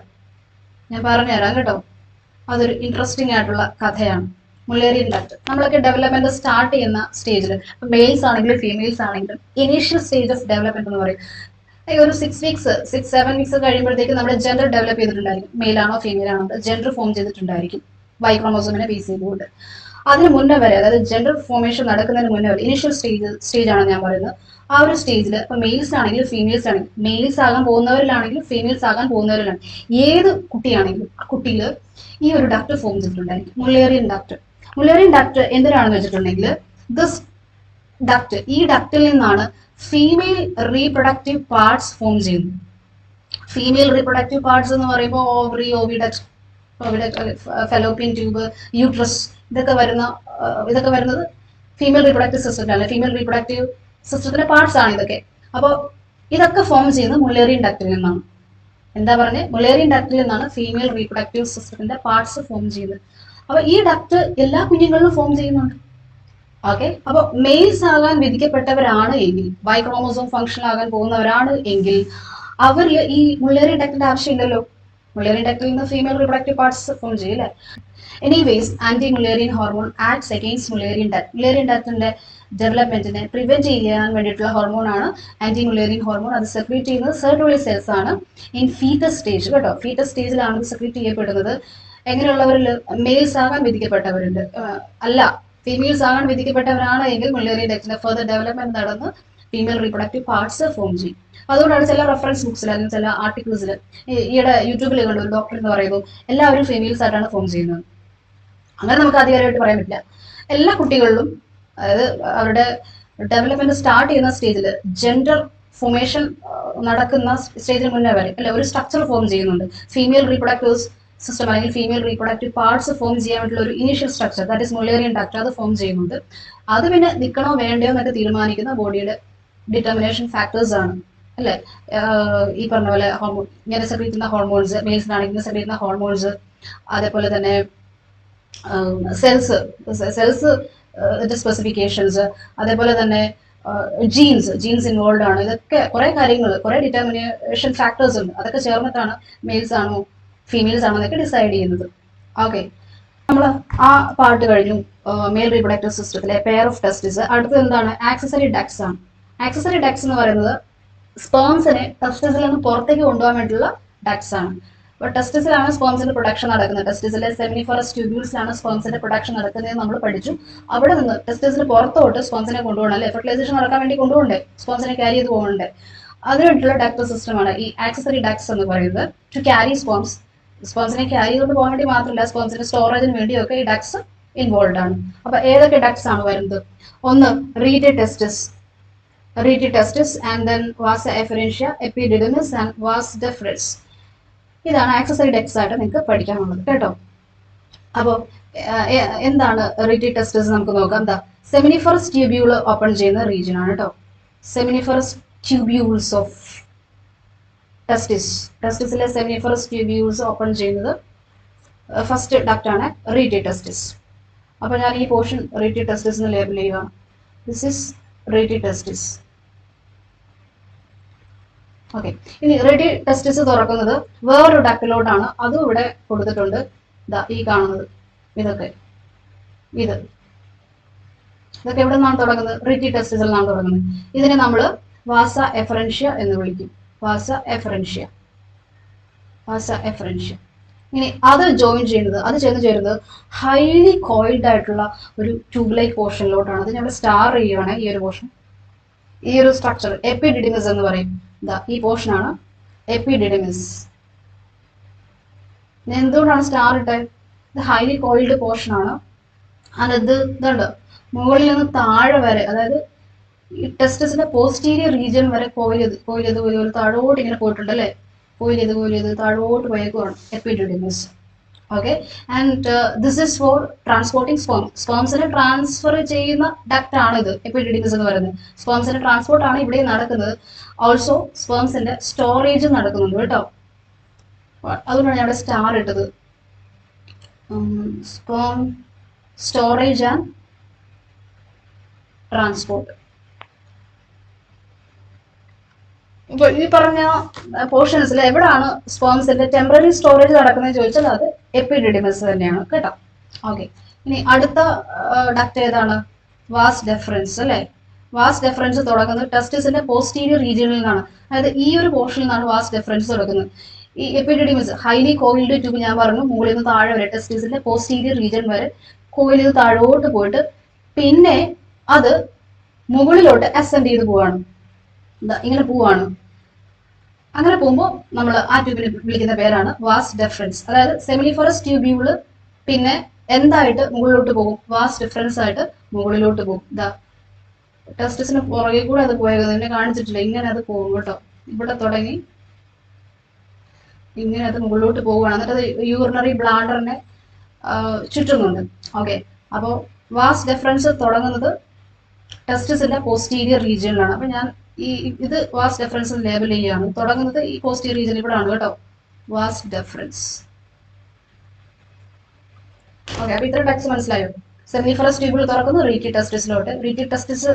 ഞാൻ പറഞ്ഞുതരാം കേട്ടോ. അതൊരു ഇൻട്രസ്റ്റിംഗ് ആയിട്ടുള്ള കഥയാണ്. മുള്ളേറിയൻ ഡക്ട് നമ്മളൊക്കെ ഡെവലപ്മെന്റ് സ്റ്റാർട്ട് ചെയ്യുന്ന സ്റ്റേജിൽ, മെയിൽസ് ആണെങ്കിലും ഫീമെയിൽസ് ആണെങ്കിലും ഇനീഷ്യൽ സ്റ്റേജ് ഓഫ് ഡെവലപ്മെന്റ് എന്ന് പറയും. ഒരു 6-7 വീക്സ് കഴിയുമ്പോഴത്തേക്ക് നമ്മുടെ ജെൻഡർ ഡെവലപ്പ് ചെയ്തിട്ടുണ്ടായിരിക്കും. മെയിൽ ആണോ ഫീമെയിൽ ആണോ ജെൻഡർ ഫോം ചെയ്തിട്ടുണ്ടായിരിക്കും Y ക്രോമോസോമിനെ ബേസ് ചെയ്തുകൊണ്ട്. അതിന് മുന്നേ വരെ, അതായത് ജെൻഡർ ഫോർമേഷൻ നടക്കുന്നതിന് മുന്നേ വരെ, ഇനീഷ്യൽ സ്റ്റേജ് ആണ് ഞാൻ പറയുന്നത്. ആ ഒരു സ്റ്റേജിൽ ഇപ്പൊ മെയിൽസ് ആണെങ്കിലും ഫീമെയിൽസ് ആണെങ്കിലും, മെയിൽസ് ആകാൻ പോകുന്നവരിലാണെങ്കിലും ഫീമെയിൽസ് ആകാൻ പോകുന്നവരിലാണ്, ഏത് കുട്ടിയാണെങ്കിലും ആ കുട്ടിയിൽ ഈ ഒരു duct form ചെയ്തിട്ടുണ്ടായിരിക്കും, Mullerian duct. Mullerian duct എന്തിനാണെന്ന് വെച്ചിട്ടുണ്ടെങ്കിൽ ദിസ് ഡക്ട്, ഈ ഡക്റ്റിൽ നിന്നാണ് ഫീമെയിൽ റീപ്രൊഡക്റ്റീവ് പാർട്സ് ഫോം ചെയ്യുന്നത്. ഫീമെയിൽ റീപ്രൊഡക്റ്റീവ് പാർട്സ് എന്ന് പറയുമ്പോൾ ഓവറി, ഓവിഡക്ട്, ഫെലോപ്പിയൻ ട്യൂബ്, യൂട്രസ്, ഇതൊക്കെ വരുന്നത് ഫീമെയിൽ റീപ്രൊഡക്റ്റീവ് സിസ്റ്റത്തിലാണ്. ഫീമെയിൽ റീപ്രൊഡക്റ്റീവ് സിസ്റ്റത്തിന്റെ പാർട്സ് ആണ് ഇതൊക്കെ. അപ്പോൾ ഇതൊക്കെ ഫോം ചെയ്യുന്നത് മുള്ളേറിയൻ ഡക്റ്റിൽ നിന്നാണ്. എന്താ പറഞ്ഞത്? മുള്ളേറിയൻ ഡക്റ്റിൽ നിന്നാണ് ഫീമെയിൽ റീപ്രൊഡക്റ്റീവ് സിസ്റ്റത്തിന്റെ പാർട്സ് ഫോം ചെയ്യുന്നത്. അപ്പൊ ഈ ഡക്റ്റ് എല്ലാ കുഞ്ഞുങ്ങളിലും ഫോം ചെയ്യുന്നുണ്ട്. ഓക്കെ, അപ്പൊ മെയിൽസ് ആകാൻ വിധിക്കപ്പെട്ടവരാണ് എങ്കിൽ, ബൈ ക്രോമോസോം ഫംഗ്ഷൻ ആകാൻ പോകുന്നവരാണ് എങ്കിൽ അവരിൽ ഈ മുള്ളേറിയൻ ഡക്റ്റിന്റെ ആവശ്യമില്ലല്ലോ. മുള്ളേറിയൻ ഡക്റ്റിൽ നിന്ന് ഫീമെയിൽ റീപ്രൊഡക്റ്റീവ് പാർട്സ് ഫോം ചെയ്യും അല്ലേ. Anyways anti Mullerian hormone acts against Mullerian duct. Mullerian ഡക്റ്റിന്റെ ഡെവലപ്മെന്റിനെ പ്രിവെന്റ് ചെയ്യാൻ വേണ്ടിയിട്ടുള്ള ഹോർമോൺ ആണ് ആന്റി മുള്ളേറിയൻ ഹോർമോൺ. അത് സെക്രീറ്റ് ചെയ്യുന്നത് സെർട്ടോളി സെൽസ് ആണ് ഇൻ ഫീറ്റസ് സ്റ്റേജ് കേട്ടോ. ഫീറ്റസ് സ്റ്റേജിലാണ് ഇത് സെക്രീറ്റ് ചെയ്യപ്പെടുന്നത്. എങ്ങനെയുള്ളവരിൽ? മെയിൽസ് ആകാൻ വിധിക്കപ്പെട്ടവരുണ്ട്, അല്ല ഫീമെയിൽസ് ആകാൻ വിധിക്കപ്പെട്ടവരാണ് എങ്കിൽ മുള്ളേറിയൻ ഡക്റ്റിന്റെ ഫർദർ ഡെവലപ്മെന്റ് നടന്ന് ഫീമെയിൽ റീപ്രൊഡക്റ്റീവ് പാർട്സ് ഫോം ചെയ്യും. അതുകൊണ്ടാണ് ചില റെഫറൻസ് ബുക്സിൽ അല്ലെങ്കിൽ ചില ആർട്ടിക്കിൾസിൽ, ഈയിടെ യൂട്യൂബിൽ കണ്ട ഒരു ഡോക്ടർ എന്ന് പറയുമ്പോൾ എല്ലാവരും ഫീമെയിൽസ് ആയിട്ടാണ് ഫോം ചെയ്യുന്നത്. അങ്ങനെ നമുക്ക് അധികാരമായിട്ട് പറയാൻ പറ്റില്ല. എല്ലാ കുട്ടികളിലും, അതായത് അവരുടെ ഡെവലപ്മെന്റ് സ്റ്റാർട്ട് ചെയ്യുന്ന സ്റ്റേജിൽ, ജെൻഡർ ഫോമേഷൻ നടക്കുന്ന സ്റ്റേജിന് മുന്നേ വരെ അല്ലെ ഒരു സ്ട്രക്ചർ ഫോം ചെയ്യുന്നുണ്ട്. ഫീമെയിൽ റീപ്രൊഡക്റ്റീവ് സിസ്റ്റം അല്ലെങ്കിൽ ഫീമെയിൽ റീപ്രൊഡക്റ്റീവ് പാർട്സ് ഫോം ചെയ്യാൻ വേണ്ടിയുള്ള ഒരു initial structure, that is Mullerian duct, അത് ഫോം ചെയ്യുന്നുണ്ട്. അത് പിന്നെ നിൽക്കണോ വേണ്ടയോ എന്നൊക്കെ തീരുമാനിക്കുന്ന ബോഡിയുടെ ഡിറ്റർമിനേഷൻ ഫാക്ടേഴ്സ് ആണ് അല്ലെ. ഈ പറഞ്ഞ പോലെ ഹോർമോൺ, ഇങ്ങനെ സെക്രീറ്റ് ചെയ്യുന്ന ഹോർമോൺസ്, മെയിൽസിനാണെങ്കിൽ സെക്രീറ്റ് ചെയ്യുന്ന ഹോർമോൺസ്, അതേപോലെ തന്നെ സെൽസ് സ്പെസിഫിക്കേഷൻസ്, അതേപോലെ തന്നെ ജീൻസ് ഇൻവോൾവ് ആണ്. ഇതൊക്കെ കുറെ കാര്യങ്ങൾ, കുറെ ഡിറ്റർമിനേഷൻ ഫാക്ടേഴ്സ് ഉണ്ട്. അതൊക്കെ ചേർന്നിട്ടാണ് മെയിൽസ് ആണോ ഫീമെയിൽസ് ആണോ എന്നൊക്കെ ഡിസൈഡ് ചെയ്യുന്നത്. ഓക്കെ, നമ്മൾ ആ പാർട്ട് കഴിഞ്ഞു, മെയിൽ റീപ്രൊഡക്റ്റീവ് സിസ്റ്റത്തിലെ പെയർ ഓഫ് ടെസ്റ്റിസ്. അടുത്തത് എന്താണ്? ആക്സസറി ഡക്ട്സ് ആണ്. ആക്സസറി ഡക്ട്സ് എന്ന് പറയുന്നത് സ്പേംസിനെ ടെസ്റ്റിസിൽ നിന്ന് പുറത്തേക്ക് കൊണ്ടുപോകാൻ വേണ്ടിയുള്ള ഡക്ട്സ് ആണ്. അപ്പോൾ ടെസ്റ്റിസിലാണ് സ്പേംസിന്റെ പ്രൊഡക്ഷൻ നടക്കുന്നത്. ടെസ്റ്റിസിലെ സെമിനിഫറസ് ട്യൂബ്യൂൾസിലാണ് സ്പേംസിന്റെ പ്രൊഡക്ഷൻ നടക്കുന്നത് നമ്മൾ പഠിച്ചു. അവിടെ നിന്ന് ടെസ്റ്റിസിന് പുറത്തോട്ട് സ്പേംസിനെ കൊണ്ടുപോകണം അല്ലെ, ഫെർട്ടിലൈസേഷൻ നടക്കാൻ വേണ്ടി കൊണ്ടുപോകണ്ടേ, സ്പേംസിനെ ക്യാരി ചെയ്ത് പോകണ്ടേ. അതിനായിട്ടുള്ള ഡക്ട് സിസ്റ്റമാണ് ഈ ആക്സസറി ഡക്ട്സ് എന്ന് പറയുന്നത്. ടു ക്യാരി സ്പേംസിനെ ക്യാരി ചെയ്തുകൊണ്ട് പോകാൻ വേണ്ടി മാത്രമല്ല, സ്പേംസിന്റെ സ്റ്റോറേജിന് വേണ്ടിയൊക്കെ ഈ ഡക്ട്സ് ഇൻവോൾവ് ആണ്. അപ്പൊ ഏതൊക്കെ ഡക്ട്സ് ആണ് വരുന്നത്? ഒന്ന് rete testis and then vasa efferentia, epididymis and vas deferens. ഇതാണ് ആക്സസറി ഡക്ട്സ് ആയിട്ട് നിങ്ങൾക്ക് പഠിക്കാനുള്ളത് കേട്ടോ. അപ്പോൾ എന്താണ് റീറ്റി ടെസ്റ്റിസ് നമുക്ക് നോക്കാം. എന്താ? സെമിനിഫറസ് ട്യൂബ്യൂൾ ഓപ്പൺ ചെയ്യുന്ന റീജിയൻ ആണ് കേട്ടോ. സെമിനിഫറസ് ട്യൂബ്യൂൾസ് ഓഫ് ടെസ്റ്റിസിലെ സെമിനിഫറസ് ട്യൂബ്യൂൾസ് ഓപ്പൺ ചെയ്യുന്നത് ഫസ്റ്റ് ഡക്റ്റ് ആണ് റീറ്റി ടെസ്റ്റിസ്. അപ്പൊ ഞാൻ ഈ പോർഷൻ റീറ്റി ടെസ്റ്റിസ് എന്ന് ലേബിൾ ചെയ്യുക. This is rete testis. Okay, ഇനി റെഡി ടെസ്റ്റിസ് തുറക്കുന്നത് വേറൊരു ഡക്റ്റിലോട്ടാണ്. അതും ഇവിടെ കൊടുത്തിട്ടുണ്ട്. ഇതാ ഈ കാണുന്നത് ഇതൊക്കെ എവിടെ നിന്നാണ് തുടങ്ങുന്നത്? റെഡി ടെസ്റ്റിസിൽ നിന്നാണ് തുടങ്ങുന്നത്. ഇതിനെ നമ്മൾ വാസ എഫറൻഷ്യ എന്ന് വിളിക്കും. വാസ എഫറൻഷ്യ. ഇനി അത് ചെന്ന് ചേരുന്നത് ഹൈലി കോയിൽഡ് ആയിട്ടുള്ള ഒരു ട്യൂബ് ലൈക്ക് പോർഷനിലോട്ടാണ്. അത് ഞങ്ങൾ സ്റ്റാർ ചെയ്യുകയാണ്. ഈ ഒരു പോർഷൻ, ഈ ഒരു സ്ട്രക്ചർ എപ്പിഡിഡിമിസ് എന്ന് പറയും. ഈ പോർഷൻ ആണ് എപ്പിഡിഡിമിസ്. എന്തുകൊണ്ടാണ് സ്റ്റാർ ഇട്ടത്? ഇത് ഹൈലി കോയിൽഡ് പോർഷൻ ആണ്. അത് ഇതുണ്ട്, മുകളിൽ നിന്ന് താഴെ വരെ, അതായത് ഈ ടെസ്റ്റിസിന്റെ പോസ്റ്റീരിയർ റീജിയൻ വരെ കോയിൽ താഴോട്ട് ഇങ്ങനെ പോയിട്ടുണ്ട് അല്ലെ. കോയിൽ താഴോട്ട് പോയേക്കുവാണ് epididymis. Okay, and this is for transporting സ്പേംസിനെ ട്രാൻസ്ഫർ ചെയ്യുന്ന ഡക്റ്റ് ആണ് ഇത്, എപ്പിഡിഡിമിസ് എന്ന് പറയുന്നത്. സ്പേംസിന്റെ ട്രാൻസ്പോർട്ട് ആണ് ഇവിടെ നടക്കുന്നത്. ഓൾസോ സ്പേംസിന്റെ സ്റ്റോറേജ് നടക്കുന്നുണ്ട് കേട്ടോ. അതുകൊണ്ടാണ് ഞാൻ ഇവിടെ സ്റ്റാർ ഇട്ടത്. Sperm storage and transport. ഇപ്പൊ ഈ പറഞ്ഞ പോർഷൻസിൽ എവിടെയാണ് സ്പേംസിന്റെ ടെമ്പററി സ്റ്റോറേജ് നടക്കുന്നത് ചോദിച്ചാൽ അത് എപ്പിഡിഡിമിസ് തന്നെയാണ് കേട്ടോ. ഓക്കെ, ഇനി അടുത്ത ഡക്റ്റ് ഏതാണ്? വാസ് ഡെഫറൻസ് അല്ലെ. വാസ് ഡെഫറൻസ് തുടങ്ങുന്നത് ടെസ്റ്റിസിന്റെ പോസ്റ്റീരിയർ റീജിയനിൽ നിന്നാണ്. അതായത് ഈ ഒരു പോർഷനിൽ നിന്നാണ് വാസ് ഡെഫറൻസ് തുടങ്ങുന്നത്. ഈ എപ്പിഡിഡിമിസ് ഹൈലി കോയിൽഡ് ട്യൂബ് ഞാൻ പറഞ്ഞു, മുകളിൽ നിന്ന് താഴെ വരെ ടെസ്റ്റിസിന്റെ പോസ്റ്റീരിയർ റീജിയൻ വരെ കോയിൽ നിന്ന് താഴോട്ട് പോയിട്ട് പിന്നെ അത് മുകളിലോട്ട് അസെൻഡ് ചെയ്ത് പോവാണ്. ഇങ്ങനെ പോവാണ്. അങ്ങനെ പോകുമ്പോൾ നമ്മൾ ആ ട്യൂബിനെ വിളിക്കുന്ന പേരാണ് വാസ് ഡെഫറൻസ്. അതായത് സെമിനിഫറസ് ട്യൂബ്യൂള് പിന്നെ എന്തായിട്ട് മുകളിലോട്ട് പോകും? വാസ് ഡിഫറൻസ് ആയിട്ട് മുകളിലോട്ട് പോകും. ടെസ്റ്റിസിന് പുറകെ കൂടെ അത് പോയത് എന്നെ കാണിച്ചിട്ടില്ല. ഇങ്ങനെ അത് പോകും കേട്ടോ. ഇവിടെ തുടങ്ങി ഇങ്ങനെ അത് മുകളിലോട്ട് പോവുകയാണ്, എന്നിട്ട് അത് യൂറിനറി ബ്ലാഡറിനെ ചുറ്റുന്നുണ്ട്. ഓക്കെ, അപ്പോൾ വാസ് ഡെഫറൻസ് തുടങ്ങുന്നത് ടെസ്റ്റിസിന്റെ പോസ്റ്റീരിയർ റീജിയനിലാണ്. അപ്പൊ ഞാൻ ഇത് വാസ് ഡെഫറൻസ് ലേബൽ ചെയ്യുകയാണ്. തുടങ്ങുന്നത് ഈ പോസ്റ്റീരിയർ റീജിയൻ ഇവിടെ ആണ് കേട്ടോ, വാസ് ഡെഫറൻസ്. ഓക്കെ, അപ്പൊ ഇത്ര ടെക്സ്റ്റ് മനസ്സിലായോ? സെമിനിഫറസ് ട്യൂബിൾ തുറക്കുന്നു റീറ്റി ടെസ്റ്റിസിലോട്ട്, റീറ്റി ടെസ്റ്റിസ്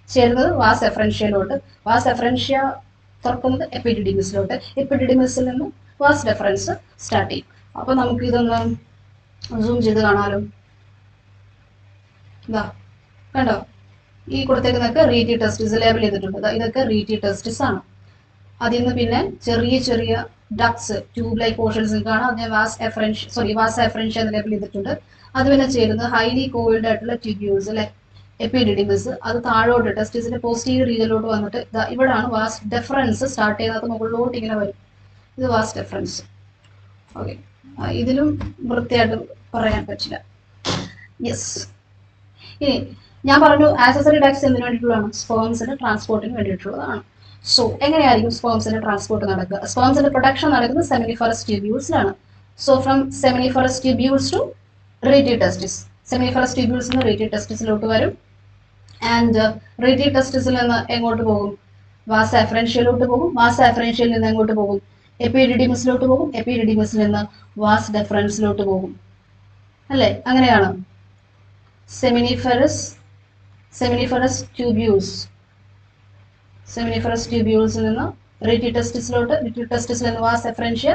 ചേരുന്നത് വാസ് എഫറൻഷ്യയിലോട്ട്, വാസ് എഫറൻഷ്യ തുറക്കുന്നത് എപ്പിഡിഡിമിസിലോട്ട്, എപ്പിഡിഡിമിസിൽ നിന്ന് വാസ് ഡെഫറൻസ് സ്റ്റാർട്ട് ചെയ്യും. അപ്പൊ നമുക്ക് ഇതൊന്ന് സൂം ചെയ്ത് കാണാലോ. ഇതാ കണ്ടോ, ഈ കൊടുത്തേക്കുന്നതൊക്കെ റീറ്റി ടെസ്റ്റിസ് ലേബൽ ചെയ്തിട്ടുണ്ട്. ഇതൊക്കെ റീറ്റി ടെസ്റ്റിസ് ആണ്. അതിൽ നിന്ന് പിന്നെ ചെറിയ ചെറിയ ഡക്ട്സ്, ട്യൂബ് ലൈക്ക് പോർഷൻസ് കാണാം. അതിനെ വാസ് എഫറൻഷ്യ എന്ന് ലേബൽ ചെയ്തിട്ടുണ്ട്. അത് പിന്നെ ചേരുന്നത് ഹൈലി കോയിൽഡ് ആയിട്ടുള്ള ട്യൂബ്യൂൾസ് അല്ലെ, എപ്പിഡിഡിമിസ്. അത് താഴോട്ട് ടെസ്റ്റിസിന്റെ പോസ്റ്റീരിയർ റീജിയനിലോട്ട് വന്നിട്ട് ഇവിടാണ് വാസ് ഡെഫറൻസ് സ്റ്റാർട്ട് ചെയ്യുന്നത്. മുകളിലോട്ട് ഇങ്ങനെ വരും. ഇത് വാസ് ഡെഫറൻസ്. ഓക്കെ, ഇതിലും വൃത്തിയായിട്ട് പറയാൻ പറ്റില്ല. യെസ്, ഇനി ഞാൻ പറഞ്ഞു ആക്സസറി ഡക്ട്സ് എന്തിനു വേണ്ടിയിട്ടുള്ളതാണ്? സ്പേംസിന്റെ ട്രാൻസ്പോർട്ടിന് വേണ്ടിയിട്ടുള്ളതാണ്. സോ എങ്ങനെയായിരിക്കും സ്പേംസിന്റെ ട്രാൻസ്പോർട്ട് നടക്കുക? സ്പേംസിന്റെ പ്രൊഡക്ഷൻ നടക്കുന്നത് സെമിനിഫറസ് ട്യൂബ്യൂൾസിലാണ്. So from seminiferous tubules to rete testis, seminiferous tubules നിന്ന് റീറ്റി ടെസ്റ്റിസിലോട്ട് വരും. ആൻഡ് റീറ്റി ടെസ്റ്റിസിൽ നിന്ന് എങ്ങോട്ട് പോകും? വാസ് എഫറൻഷ്യയിലോട്ട് പോകും. വാസ് എഫറൻഷ്യയിൽ നിന്ന് എങ്ങോട്ട് പോകും? എപ്പിഡിഡിമിസിലോട്ട് പോകും. എപ്പിഡിഡിമിസിൽ നിന്ന് വാസ് ഡെഫറൻസിലോട്ട് പോകും. അല്ലേ, അങ്ങനെയാണ് സെമിനിഫറസ് ട്യൂബ്യൂൾസിൽ നിന്ന് റീറ്റി ടെസ്റ്റിസിലോട്ട്, റീറ്റി ടെസ്റ്റിസിൽ നിന്ന് വാസ് എഫറൻഷ്യ,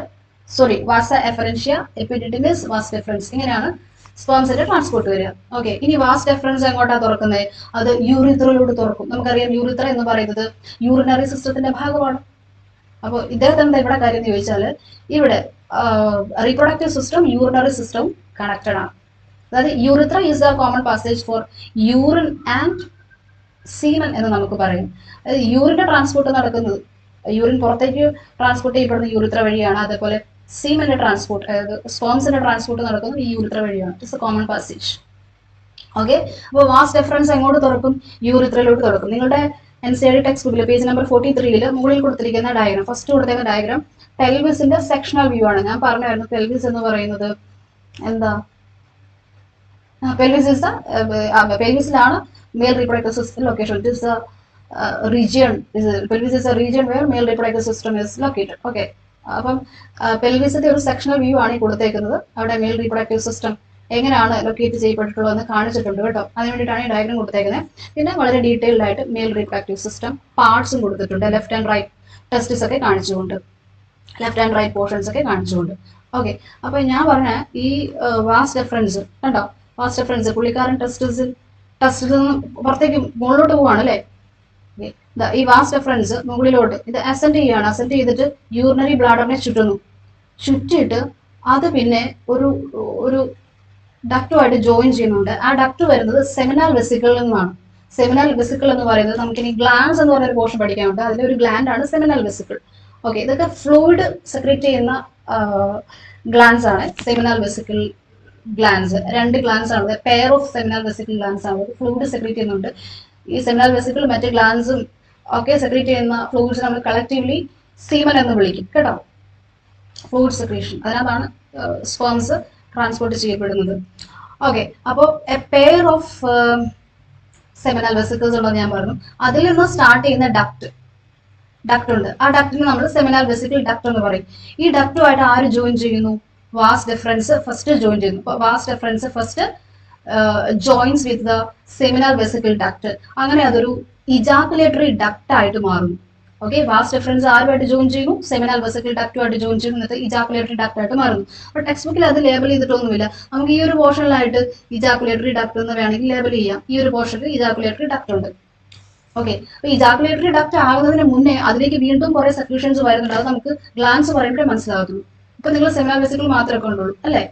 എപ്പിഡിഡിമിസ്, വാസ് ഡെഫറൻസ്. ഇങ്ങനെയാണ് സ്പേംസിന്റെ ട്രാൻസ്പോർട്ട് വരിക. ഓക്കെ, ഇനി വാസ് ഡെഫറൻസ് എങ്ങോട്ടാണ് തുറക്കുന്നത്? അത് യൂറിത്രയിലോട്ട് തുറക്കും. നമുക്കറിയാം യൂറിത്ര എന്ന് പറയുന്നത് യൂറിനറി സിസ്റ്റത്തിന്റെ ഭാഗമാണ്. അപ്പോൾ ഇദ്ദേഹത്തിന്റെ ഇവിടെ കാര്യം എന്ന് ചോദിച്ചാൽ, ഇവിടെ റീപ്രൊഡക്റ്റീവ് സിസ്റ്റം യൂറിനറി സിസ്റ്റവും കണക്റ്റഡ് ആണ്. അതായത് urethra is the common passage for urine and semen എന്ന് നമുക്ക് പറയും. അതായത് യൂറിന്റെ ട്രാൻസ്പോർട്ട് നടക്കുന്നത്, യൂറിൻ പുറത്തേക്ക് ട്രാൻസ്പോർട്ട് ചെയ്യപ്പെടുന്ന യൂറിത്ര വഴിയാണ്. അതേപോലെ സീമന്റെ ട്രാൻസ്പോർട്ട്, അതായത് സ്പേംസിന്റെ ട്രാൻസ്പോർട്ട് നടക്കുന്നത് ഈ യൂറിത്ര വഴിയാണ്. It's a common passage. Okay, അപ്പോൾ വാസ് ഡെഫറൻസ് എങ്ങോട്ട് തുറക്കും? യൂറിത്രയിലോട്ട് തുറക്കും. നിങ്ങളുടെ NCERT ടെക്സ്റ്റ് ബുക്കിൽ പേജ് നമ്പർ 43 മുകളിൽ കൊടുത്തിരിക്കുന്ന ഡയഗ്രാം, ഫസ്റ്റ് കൊടുത്തിരിക്കുന്ന ഡയഗ്രാം പെൽവിസിന്റെ സെക്ഷണൽ വ്യൂ ആണ്. ഞാൻ പറഞ്ഞായിരുന്നു പെൽവിസ് എന്ന് പറയുന്നത് എന്താ? പെൽവിസിലാണ് male reproductive system location. It is region, pelvis is a region where male reproductive system is located. Okay, അപ്പം പെൽവിസിന്റെ ഒരു സെക്ഷണൽ വ്യൂ ആണ് ഈ കൊടുത്തേക്കുന്നത്. അവിടെ മെയിൽ റീപ്രൊഡക്റ്റീവ് സിസ്റ്റം എങ്ങനെയാണ് ലൊക്കേറ്റ് ചെയ്യപ്പെട്ടിട്ടുള്ളതെന്ന് കാണിച്ചിട്ടുണ്ട് കേട്ടോ. അതിന് വേണ്ടിയിട്ടാണ് ഈ ഡയഗ്രാം കൊടുത്തേക്കുന്നത്. പിന്നെ വളരെ ഡീറ്റെയിൽഡ് ആയിട്ട് മെയിൽ റീപ്രൊഡക്റ്റീവ് സിസ്റ്റം പാർട്സും കൊടുത്തിട്ടുണ്ട്. ലെഫ്റ്റ് ആൻഡ് റൈറ്റ് ടെസ്റ്റിസ് ഒക്കെ കാണിച്ചുകൊണ്ട്, ലെഫ്റ്റ് ആൻഡ് റൈറ്റ് പോർഷൻസ് ഒക്കെ കാണിച്ചുകൊണ്ട്. ഓക്കെ, അപ്പൊ ഞാൻ പറഞ്ഞ ഈ വാസ് ഡെഫറൻസ് കണ്ടോ, വാസ് ഡെഫറൻസ് പുള്ളിക്കാരൻ ടെസ്റ്റിൽ നിന്ന് പുറത്തേക്ക് മുകളിലോട്ട് പോവാണ് അല്ലേ. ഈ വാസ് ഡെഫറൻസ് മുകളിലോട്ട് ഇത് അസെൻഡ് ചെയ്യാണ്. അസെൻഡ് ചെയ്തിട്ട് യൂറിനറി ബ്ലാഡറിനെ ചുറ്റിയിട്ട് അത് പിന്നെ ഒരു ഡക്റ്റുമായിട്ട് ജോയിൻ ചെയ്യുന്നുണ്ട്. ആ ഡക്റ്റ് വരുന്നത് സെമിനൽ വെസിക്കിളിൽ നിന്നാണ്. സെമിനൽ വെസിക്കിൾ എന്ന് പറയുന്നത് നമുക്കിനി ഗ്ലാൻസ് എന്ന് പറയുന്ന ഒരു പോർഷൻ പഠിക്കാനുണ്ട്. അതിലെ ഒരു ഗ്ലാൻഡ് ആണ് സെമിനൽ വെസിക്കിൾ. ഓക്കെ, ഇതൊക്കെ ഫ്ലൂയിഡ് സെക്രീറ്റ് ചെയ്യുന്ന ഗ്ലാൻസ് ആണ് സെമിനൽ വെസിക്കിൾ ഗ്ലാൻസ്. രണ്ട് ഗ്ലാൻസ് ആണ്, pair of seminal vesicle glands ആണ്. ഫ്ലൂയിഡ് സെക്രീറ്റ് ചെയ്യുന്നുണ്ട്. ഈ സെമിനൽ വെസിക്കിൾ മറ്റ് ഗ്ലാൻസും ഒക്കെ സെക്രീറ്റ് ചെയ്യുന്ന ഫ്ലൂയിഡ്സ് നമ്മൾ കളക്റ്റീവ്ലി സീമൻ എന്ന് വിളിക്കും കേട്ടോ. ഫ്ലൂയിഡ് സെക്രീഷൻ, അതിനകത്താണ് സ്പേംസ് ട്രാൻസ്പോർട്ട് ചെയ്യപ്പെടുന്നത്. ഓക്കെ, അപ്പോൾ A pair of seminal vesicles ഉണ്ടെന്ന് ഞാൻ പറഞ്ഞു. അതിൽ നിന്ന് സ്റ്റാർട്ട് ചെയ്യുന്ന ഡക്ട് ഉണ്ട്. ആ ഡക്റ്റിന് നമ്മൾ സെമിനൽ വെസിക്കിൾ ഡക്ട് എന്ന് പറയും. ഈ ഡക്റ്റുമായിട്ട് ആര് ജോയിൻ ചെയ്യുന്നു? വാസ് ഡെഫറൻസ് ഫസ്റ്റ് ജോയിൻ ചെയ്യുന്നു. അപ്പോൾ vas deferens first joins with the seminal vesicle duct. അങ്ങനെ അതൊരു ഇജാക്കുലേറ്ററി ഡക്റ്റ് ആയിട്ട് മാറുന്നു. ഓക്കെ, വാസ് ഡെഫറൻസ് ആരുമായിട്ട് ജോയിൻ ചെയ്യുന്നു? സെമിനൽ വെസിക്കിൾ ഡക്റ്റുമായിട്ട് ജോയിൻ ചെയ്യുന്നു. എന്നിട്ട് ഇജാക്കുലേറ്ററി ഡക്റ്റ് ആയിട്ട് മാറുന്നു. അപ്പോൾ ടെക്സ്റ്റ് ബുക്കിൽ അത് ലേബൽ ചെയ്തിട്ടൊന്നുമില്ല. നമുക്ക് ഈ ഒരു പോർഷനിലായിട്ട് ഇജാക്കുലേറ്ററി ഡക്റ്റ് എന്ന് വേണമെങ്കിൽ ലേബൽ ചെയ്യാം. ഈ ഒരു പോർഷനിൽ ഇജാക്കുലേറ്ററി ഡക്റ്റ് ഉണ്ട്. ഓക്കെ, അപ്പോൾ ഇജാക്കുലേറ്ററി ഡക്റ്റ് ആകുന്നതിന് മുന്നേ അതിലേക്ക് വീണ്ടും കുറെ സെക്രീഷൻസ് വരുന്നുണ്ട്. അത് നമുക്ക് ഗ്ലാൻസ് പറയുമ്പോഴേ മനസ്സിലാകത്തുള്ളൂ. ഇപ്പൊ നിങ്ങൾ സെമിനൽ വെസിക്കിൾ മാത്രമേ കണ്ടുള്ളൂ അല്ലേ.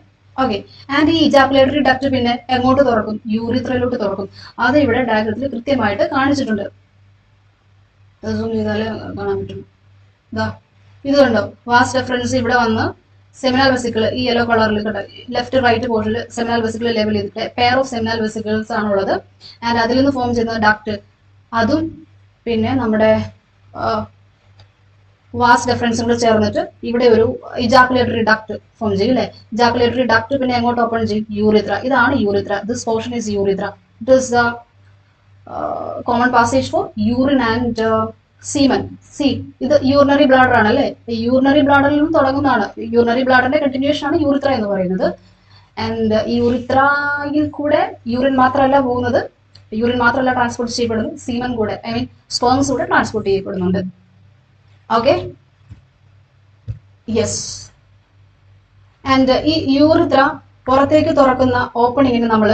ഓക്കെ, ആൻഡ് ഈ ഇജാക്കുലേറ്ററി ഡക്റ്റ് പിന്നെ എങ്ങോട്ട് തുറക്കും? യൂറിത്രയിലോട്ട് തുറക്കും. അത് ഇവിടെ ഡയഗ്രത്തിൽ കൃത്യമായിട്ട് കാണിച്ചിട്ടുണ്ട്. സൂം ചെയ്താലേ കാണാൻ പറ്റും. ഇതാ ഇത് കണ്ടോ, വാസ് ഡെഫറൻസ് ഇവിടെ വന്ന് സെമിനൽ വെസിക്കിൾ ഈ യെല്ലോ കളറിൽ കണ്ടോ, ലെഫ്റ്റ് റൈറ്റ് പോർഷനിൽ സെമിനൽ വെസിക്കിൾ ലെവൽ ചെയ്തിട്ട് പെയർ ഓഫ് സെമിനൽ വെസിക്കിൾസ് ആണുള്ളത്. ആൻഡ് അതിൽ നിന്ന് ഫോം ചെയ്യുന്ന ഡക്റ്റ് അതും പിന്നെ നമ്മുടെ വാസ് ഡെഫറൻസും കൂടെ ചേർന്നിട്ട് ഇവിടെ ഒരു ഇജാക്കുലേറ്ററി ഡക്ട് ഫോം ചെയ്യും അല്ലെ. ഇജാക്കുലേറ്ററി ഡക്ട് പിന്നെ എങ്ങോട്ട് ഓപ്പൺ ചെയ്യും? യൂറിത്ര. ഇതാണ് urethra. This portion is urethra. It is the common passage for urine and semen. See ഇത് യൂറിനറി ബ്ലാഡർ ആണ് അല്ലെ. യൂറിനറി ബ്ലാഡറിൽ നിന്നും തുടങ്ങുന്നതാണ്. യൂറിനറി ബ്ലാഡറിന്റെ കണ്ടിന്യൂഷൻ ആണ് യൂറിത്ര എന്ന് പറയുന്നത്. ആൻഡ് ഈ യൂറിത്രയിൽ കൂടെ യൂറിൻ മാത്രമല്ല പോകുന്നത്, യൂറിൻ മാത്രമല്ല ട്രാൻസ്പോർട്ട് ചെയ്യപ്പെടുന്നു, സീമൻ കൂടെ ഐ മീൻ സ്പേംസ് കൂടെ ട്രാൻസ്പോർട്ട് ചെയ്യപ്പെടുന്നുണ്ട്. Okay, yes. ആൻഡ് ഈ യൂറിത്ര പുറത്തേക്ക് തുറക്കുന്ന ഓപ്പണിങ്ങിന് നമ്മൾ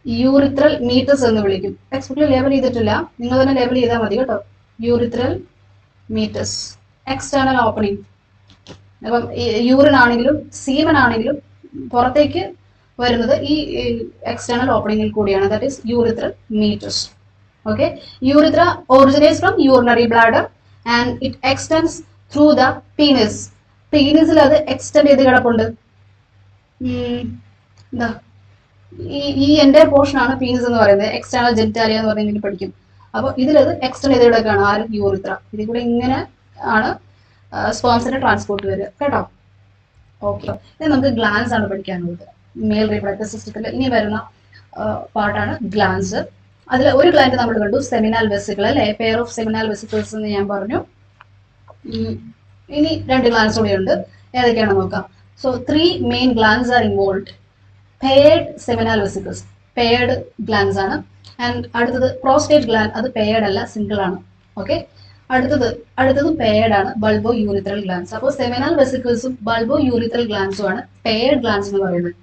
യൂറിത്രൽ മീറ്റസ് എന്ന് വിളിക്കും. ടെക്സ്റ്റ് ബുക്കിൽ ലേബൽ ചെയ്തിട്ടില്ല, നിങ്ങൾ തന്നെ ലേബൽ ചെയ്താൽ മതി കേട്ടോ. Urethral meatus, external opening. അപ്പം യൂറിൻ ആണെങ്കിലും സീമൻ ആണെങ്കിലും പുറത്തേക്ക് വരുന്നത് ഈ എക്സ്റ്റേണൽ ഓപ്പണിംഗിൽ കൂടിയാണ്. That is urethral meatus. Okay, urethra originates from urinary bladder and it extends through the penis. പീനിസിൽ അത് എക്സ്റ്റെൻഡ് ചെയ്ത് കിടപ്പുണ്ട്. എന്താ ഈ എൻ്റെ പോർഷൻ ആണ് പീനിസ് എന്ന് പറയുന്നത്. എക്സ്റ്റേണൽ ജെനിറ്റാലിയ എന്ന് പറയുന്നത് പഠിക്കും. അപ്പോൾ ഇതിലത് എക്സ്റ്റെൻഡ് ചെയ്ത് കിടക്കുകയാണ്. ആരും യൂറിത്ര. ഇതിൽ കൂടെ ഇങ്ങനെ ആണ് സ്പേംസിന്റെ ട്രാൻസ്പോർട്ട് വരിക കേട്ടോ. ഓക്കെ, ഇത് നമുക്ക് ഗ്ലാൻസ് ആണ് പഠിക്കാനുള്ളത്. മെയിൽ റീപ്രൊഡക്റ്റീവ് സിസ്റ്റത്തിൽ ഇനി വരുന്ന പാർട്ടാണ് ഗ്ലാൻസ്. അതിൽ ഒരു ഗ്ലാൻഡ് നമ്മൾ കണ്ടു, സെമിനൽ വെസിക്കിൾ അല്ലെ. പെയർ ഓഫ് സെമിനൽ വെസിക്കിൾസ് എന്ന് ഞാൻ പറഞ്ഞു. ഇനി 2 ഗ്ലാൻസ് കൂടെ ഉണ്ട്. ഏതൊക്കെയാണെന്ന് നോക്കാം. So 3 main glands are involved. Paired seminal vesicles, paired glands ആണ്. ആൻഡ് അടുത്തത് പ്രോസ്റ്റേറ്റ് ഗ്ലാൻഡ്, അത് പെയർഡ് അല്ല, സിംഗിൾ ആണ്. ഓക്കെ, അടുത്തതും പെയർഡ് ആണ്, ബൾബോ യൂറിത്രൽ ഗ്ലാൻസ്. അപ്പോൾ സെമിനൽ വെസിക്കിൾസും ബൾബോ യൂറിത്രൽ ഗ്ലാൻസും ആണ് പെയർഡ് ഗ്ലാൻസ് എന്ന് പറയുന്നത്.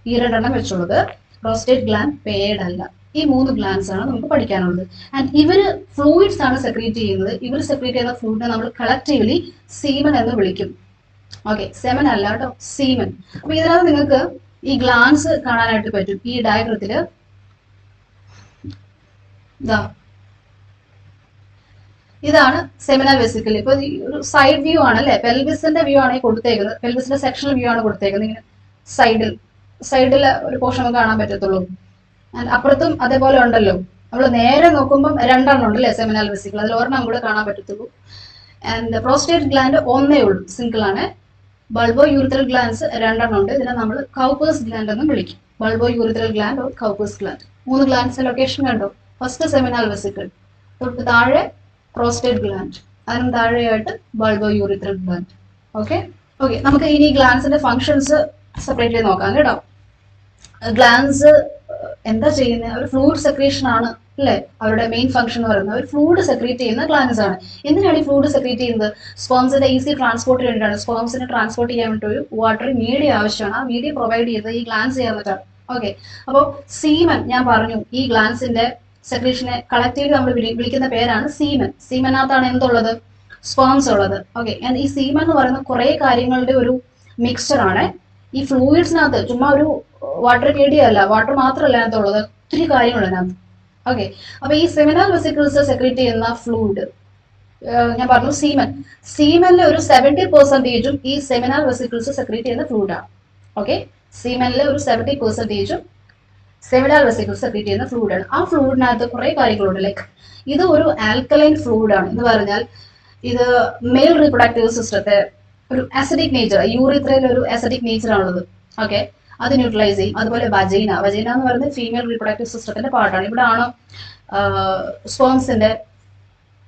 ഈ 2 എണ്ണം വെച്ചുള്ളത്. പ്രോസ്റ്റേറ്റ് ഗ്ലാൻഡ് പെയർഡ് അല്ല. ഈ 3 ഗ്ലാൻസ് ആണ് നമുക്ക് പഠിക്കാനുള്ളത്. ആൻഡ് ഇവര് ഫ്ലൂയിഡ്സ് ആണ് സെക്രീറ്റ് ചെയ്യുന്നത്. ഇവർ സെക്രീറ്റ് ചെയ്യുന്ന ഫ്ലൂയിഡിനെ നമ്മൾ കളക്റ്റീവ്ലി സീമൻ എന്ന് വിളിക്കും. ഓക്കെ, സെമൻ അല്ല കേട്ടോ, സീമൻ. അപ്പൊ ഇതിനകത്ത് നിങ്ങൾക്ക് ഈ ഗ്ലാൻസ് കാണാനായിട്ട് പറ്റും. ഈ ഡയഗ്രത്തില് ഇതാണ് സെമിനൽ വെസിക്കിൾ. ഇപ്പൊ ഒരു സൈഡ് വ്യൂ ആണ് അല്ലെ. പെൽവിസിന്റെ വ്യൂ ആണ് കൊടുത്തേക്കുന്നത്. പെൽവിസിന്റെ സെക്ഷണൽ വ്യൂ ആണ് കൊടുത്തേക്കുന്നത്. ഇങ്ങനെ സൈഡിൽ ഒരു പോർഷൻ നമുക്ക് കാണാൻ പറ്റത്തുള്ളൂ. ആൻഡ് അപ്പുറത്തും അതേപോലെ ഉണ്ടല്ലോ. നമ്മൾ നേരെ നോക്കുമ്പോൾ 2 എണ്ണം ഉണ്ട് അല്ലെ സെമിനൽ വെസിക്കിൾ. അതിൽ ഒരെണ്ണം കൂടെ കാണാൻ പറ്റത്തുള്ളൂ. ആൻഡ് പ്രോസ്റ്റേറ്റ് ഗ്ലാൻഡ് ഒന്നേ ഉള്ളൂ, സിംഗിൾ ആണ്. ബൾബോ യൂറിത്രൽ ഗ്ലാൻസ് 2 എണ്ണം ഉണ്ട്. ഇതിനെ നമ്മൾ കൗപ്പേഴ്സ് ഗ്ലാൻഡ് എന്ന് വിളിക്കും. Bulbo urethral gland or Cowper's gland. 3 glands location കണ്ടോ. ഫസ്റ്റ് സെമിനൽ വെസിക്കിൾ, തൊട്ട് താഴെ പ്രോസ്റ്റേറ്റ് ഗ്ലാൻഡ്, അതിനും താഴെയായിട്ട് ബൾബോ യൂറിത്രൽ ഗ്ലാൻഡ്. ഓക്കെ, നമുക്ക് ഇനി ഗ്ലാൻസിന്റെ ഫങ്ഷൻസ് സെപ്പറേറ്റ് ചെയ്ത് നോക്കാം കേട്ടോ. ഗ്ലാൻസ് എന്താ ചെയ്യുന്നത്? ഒരു ഫ്ലൂയിഡ് സെക്രീഷൻ ആണ് അല്ലെ അവരുടെ മെയിൻ ഫംഗ്ഷൻ എന്ന് പറയുന്നത്. ഒരു ഫ്ലൂയിഡ് സെക്രീറ്റ് ചെയ്യുന്ന ഗ്ലാൻസ് ആണ്. എന്തിനാണ് ഈ ഫ്ലൂയിഡ് സെക്രീറ്റ് ചെയ്യുന്നത്? സ്പേംസിന്റെ ഈസി ട്രാൻസ്പോർട്ടിന് വേണ്ടിയിട്ടാണ്. സ്പേംസിനെ ട്രാൻസ്പോർട്ട് ചെയ്യാൻ വേണ്ടി ഒരു വാട്ടറി മീഡിയ ആവശ്യമാണ്. ആ മീഡിയ പ്രൊവൈഡ് ചെയ്തത് ഈ ഗ്ലാൻസ് ചേർന്നിട്ടാണ്. ഓക്കെ, അപ്പോൾ സീമൻ ഞാൻ പറഞ്ഞു, ഈ ഗ്ലാൻസിന്റെ സെക്രീഷനെ കളക്റ്റീവ്ലി നമ്മൾ വിളിക്കുന്ന പേരാണ് സീമൻ. സീമനകത്താണ് എന്തുള്ളത്? സ്പേംസ് ഉള്ളത്. ഓക്കെ, ഈ സീമൻ എന്ന് പറയുന്ന കുറെ കാര്യങ്ങളുടെ ഒരു മിക്സ്ചർ ആണ്. ഈ ഫ്ലൂയിഡ്സിനകത്ത് ചുമ്മാ ഒരു വാട്ടർ മീഡിയ അല്ല, വാട്ടർ മാത്രമല്ല അതിനകത്തുള്ളത്, ഒത്തിരി കാര്യങ്ങളുണ്ട് അതിനകത്ത്. ഓക്കെ, അപ്പൊ ഈ സെമിനൽ വെസിക്കിൾസ് സെക്രീറ്റ് ചെയ്യുന്ന ഫ്ലൂയിഡ് ഞാൻ പറഞ്ഞു സീമൻ. സീമനിലെ ഒരു 70% ഈ സെമിനൽ വെസിക്കിൾസ് സെക്രീറ്റ് ചെയ്യുന്ന ഫ്ലൂയിഡാണ്. ഓക്കെ, സീമനിലെ ഒരു 70% സെമിനൽ വെസിക്കിൾസ് സെക്രീറ്റ് ചെയ്യുന്ന ഫ്ലൂയിഡാണ്. ആ ഫ്ലൂയിഡിനകത്ത് കുറെ കാര്യങ്ങളുണ്ട്. ലൈക്ക് ഇത് ഒരു ആൽക്കലൈൻ ഫ്ലൂയിഡാണ് എന്ന് പറഞ്ഞാൽ ഇത് മെയിൽ റീപ്രൊഡക്റ്റീവ് സിസ്റ്റത്തെ ഒരു അസിഡിക് നേച്ചർ, യൂറിത്രയിൽ ഒരു അസിഡിക് നേച്ചർ ആണുള്ളത്. ഓക്കെ, അത് ന്യൂട്രലൈസ് ചെയ്യും. അതുപോലെ വജൈന എന്ന് പറയുന്നത് ഫീമെയിൽ റീപ്രൊഡക്റ്റീവ് സിസ്റ്റത്തിന്റെ പാർട്ടാണ്. ഇവിടെ ആണ് സ്പേംസിന്റെ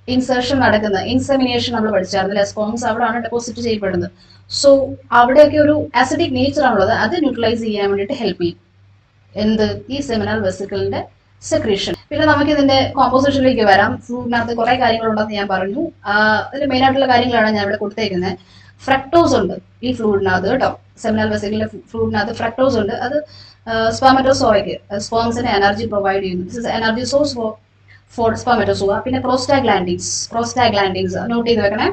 ഇൻസേർഷൻ നടക്കുന്നത്. ഇൻസെമിനേഷൻ നമ്മൾ പഠിച്ചായിരുന്നില്ല. സ്പേംസ് അവിടെ ആണ് ഡെപ്പോസിറ്റ് ചെയ്യപ്പെടുന്നത്. സോ അവിടെയൊക്കെ ഒരു അസിഡിക് നേച്ചർ ആണുള്ളത്. അത് ന്യൂട്രലൈസ് ചെയ്യാൻ വേണ്ടിയിട്ട് ഹെൽപ്പ് ചെയ്യും. എന്ത്? ഈ സെമിനൽ വെസിക്കിളിന്റെ സെക്രീഷൻ. പിന്നെ നമുക്ക് ഇതിന്റെ കോമ്പോസിഷനിലേക്ക് വരാം. ഫ്ലൂയിഡിനകത്ത് കുറെ കാര്യങ്ങളുണ്ടെന്ന് ഞാൻ പറഞ്ഞു. അതിന്റെ മെയിൻ ആയിട്ടുള്ള കാര്യങ്ങളാണ് ഞാൻ ഇവിടെ കൊടുത്തേക്കുന്നത്. ഫ്രക്ടോസ് ഉണ്ട് ഈ ഫ്ലൂയിഡിനകത്ത് കേട്ടോ. സെമിനൽ വെസിക്കിളിന്റെ ഫ്ലൂയിഡിനകത്ത് ഫ്രക്ടോസ് ഉണ്ട്. അത് സ്പെർമറ്റോസോയ്ക്ക് സ്പേംസിന് എനർജി പ്രൊവൈഡ് ചെയ്യുന്നു. This is energy source for spermatozoa. പിന്നെ പ്രോസ്റ്റാഗ്ലാൻഡിൻസ് നോട്ട് ചെയ്ത് വെക്കണേ.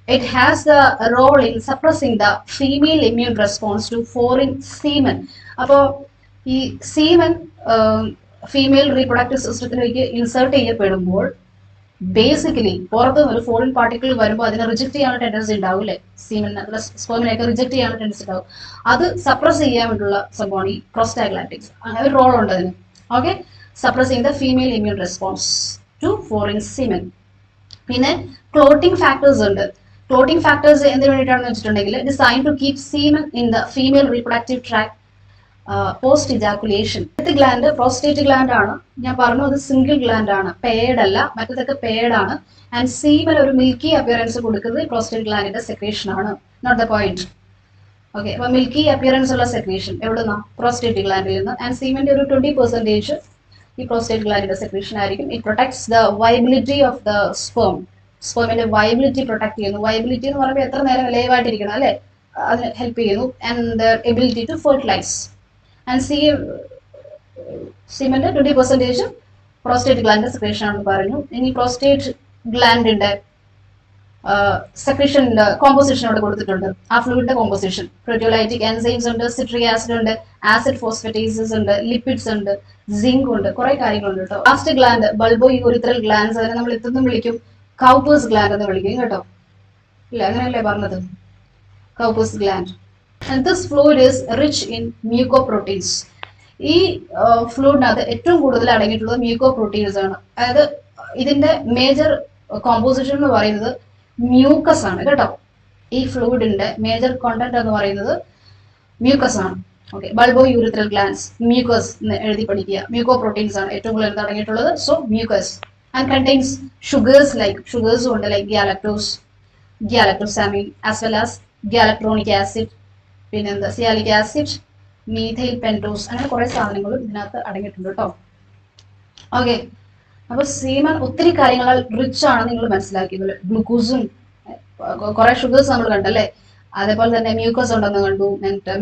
It has the role in suppressing the female immune response to foreign semen. അപ്പോൾ ഈ സീമൻ ഫീമെയിൽ റീപ്രൊഡക്റ്റീവ് സിസ്റ്റത്തിലേക്ക് ഇൻസേർട്ട് ചെയ്യപ്പെടുമ്പോൾ ബേസിക്കലി പുറത്ത് ഒരു ഫോറിൻ പാർട്ടിക്കിൾ വരുമ്പോൾ അതിനെ റിജക്ട് ചെയ്യാനുള്ള ടെൻഡൻസി ഉണ്ടാവും അല്ലെ. സ്പേമിനെയൊക്കെ റിജക്ട് ചെയ്യാനുള്ള ടെൻഡൻസി ഉണ്ടാവും. അത് സപ്രസ് ചെയ്യാൻ വേണ്ടിയുള്ള സംഭവമാണ് ഈ പ്രോസ്റ്റാഗ്ലാൻഡിൻസ്. അങ്ങനെ ഒരു റോൾ ഉണ്ട് അതിന്. Okay, suppressing the female immune response to foreign semen. പിന്നെ ക്ലോട്ടിംഗ് ഫാക്ടേഴ്സ് ഉണ്ട്. ക്ലോട്ടിംഗ് ഫാക്ടേഴ്സ് എന്തിനു വേണ്ടിയിട്ടാണെന്ന് വെച്ചിട്ടുണ്ടെങ്കിൽ design to keep semen in the female reproductive tract post ejaculation. അടുത്ത ഗ്ലാൻഡ് പ്രോസ്റ്റേറ്റ് ഗ്ലാൻഡ് ആണ്. ഞാൻ പറഞ്ഞു അത് സിംഗിൾ ഗ്ലാൻഡ് ആണ്, പെയർഡ് അല്ല. മറ്റേതൊക്കെ പെയർഡ് ആണ്. ആൻഡ് സീമൻ ഒരു മിൽക്കി അപ്പിയറൻസ് കൊടുക്കുന്നത് പ്രോസ്റ്റേറ്റ് ഗ്ലാൻഡിന്റെ സെക്രീഷൻ ആണ്. Note the point. ഓക്കെ, അപ്പൊ മിൽക്കി അപ്പിയറൻസ് ഉള്ള സെക്രീഷൻ എവിടുന്ന? പ്രോസ്റ്റേറ്റ് ഗ്ലാൻഡിൽ നിന്ന്. ആൻഡ് സീമന്റെ ഒരു 20% ഈ പ്രോസ്റ്റേറ്റ് ഗ്ലാൻഡിന്റെ സെക്രീഷൻ ആയിരിക്കും. It protects the viability of the sperm. സ്പേമിന്റെ വയബിലിറ്റി പ്രൊട്ടക്ട് ചെയ്യുന്നു. വയബിലിറ്റി എന്ന് പറയുമ്പോൾ എത്ര നേരം ലൈവായിട്ടിരിക്കണം അല്ലെ, അതിന് ഹെൽപ്പ് ചെയ്യുന്നു. And ability to fertilise. And സീമന്റെ 20% പ്രോസ്റ്റേറ്റ് ഗ്ലാൻഡിന്റെ സെക്രീഷൻ ആണെന്ന് പറഞ്ഞു. ഇനി പ്രോസ്റ്റേറ്റ് ഗ്ലാൻഡിന്റെ സെക്രീഷന്റെ കോമ്പോസിഷൻ അവിടെ കൊടുത്തിട്ടുണ്ട്. ആ ഫ്ലൂയിഡിന്റെ കോമ്പോസിഷൻ പ്രോട്ടിയോലൈറ്റിക് എൻസൈംസ് ഉണ്ട്, സിട്രിക് ആസിഡ് ഉണ്ട്, ആസിഡ് ഫോസ്ഫേറ്റേസസ് ഉണ്ട്, ലിപ്പിഡ്സ് ഉണ്ട്, സിങ്ക് ഉണ്ട്, കുറെ കാര്യങ്ങളുണ്ട് കേട്ടോ. ലാസ്റ്റ് ഗ്ലാൻഡ് ബൾബോ യൂറിത്രൽ ഗ്ലാൻഡ്സ്, അതിനെ നമ്മൾ ഇതൊന്നും വിളിക്കും കൗപ്പേഴ്സ് ഗ്ലാൻഡ് എന്ന് വിളിക്കും കേട്ടോ. ഇല്ല, അങ്ങനെയല്ലേ പറഞ്ഞത്? Cowper's gland. And this fluid is rich in mucoproteins. ഈ ഫ്ലൂയിഡിനകത്ത് ഏറ്റവും കൂടുതൽ അടങ്ങിയിട്ടുള്ളത് മ്യൂക്കോപ്രോട്ടീൻസ് ആണ്. അതായത് ഇതിന്റെ മേജർ കോമ്പോസിഷൻ എന്ന് പറയുന്നത് മ്യൂക്കസ് ആണ് കേട്ടോ. ഈ ഫ്ലൂയിഡിന്റെ മേജർ കോണ്ടന്റ് എന്ന് പറയുന്നത് മ്യൂക്കസ് ആണ്. Okay, bulbo urethral glands, mucus എന്ന് എഴുതി പഠിക്കുക. മ്യൂക്കോപ്രോട്ടീൻസ് ആണ് ഏറ്റവും കൂടുതൽ അടങ്ങിയിട്ടുള്ളത്. So mucus. ആൻഡ് കണ്ടെയ്ൻസ് ഷുഗേഴ്സും ഉണ്ട്, like galactosamine as well as galacturonic acid, പിന്നെന്താ സിയാലിക് ആസിഡ്, മീഥൈൽ പെൻറ്റോസ്, അങ്ങനെ കുറെ സാധനങ്ങളും ഇതിനകത്ത് അടങ്ങിയിട്ടുണ്ട് കേട്ടോ. ഓക്കെ, അപ്പൊ സീമൻ ഒത്തിരി കാര്യങ്ങൾ റിച്ച് ആണ് നിങ്ങൾ മനസ്സിലാക്കിയത്. ഗ്ലൂക്കോസും കുറെ ഷുഗേഴ്സ് നമ്മൾ കണ്ടല്ലേ, അതേപോലെ തന്നെ മ്യൂക്കസ് ഉണ്ടെന്ന് കണ്ടു,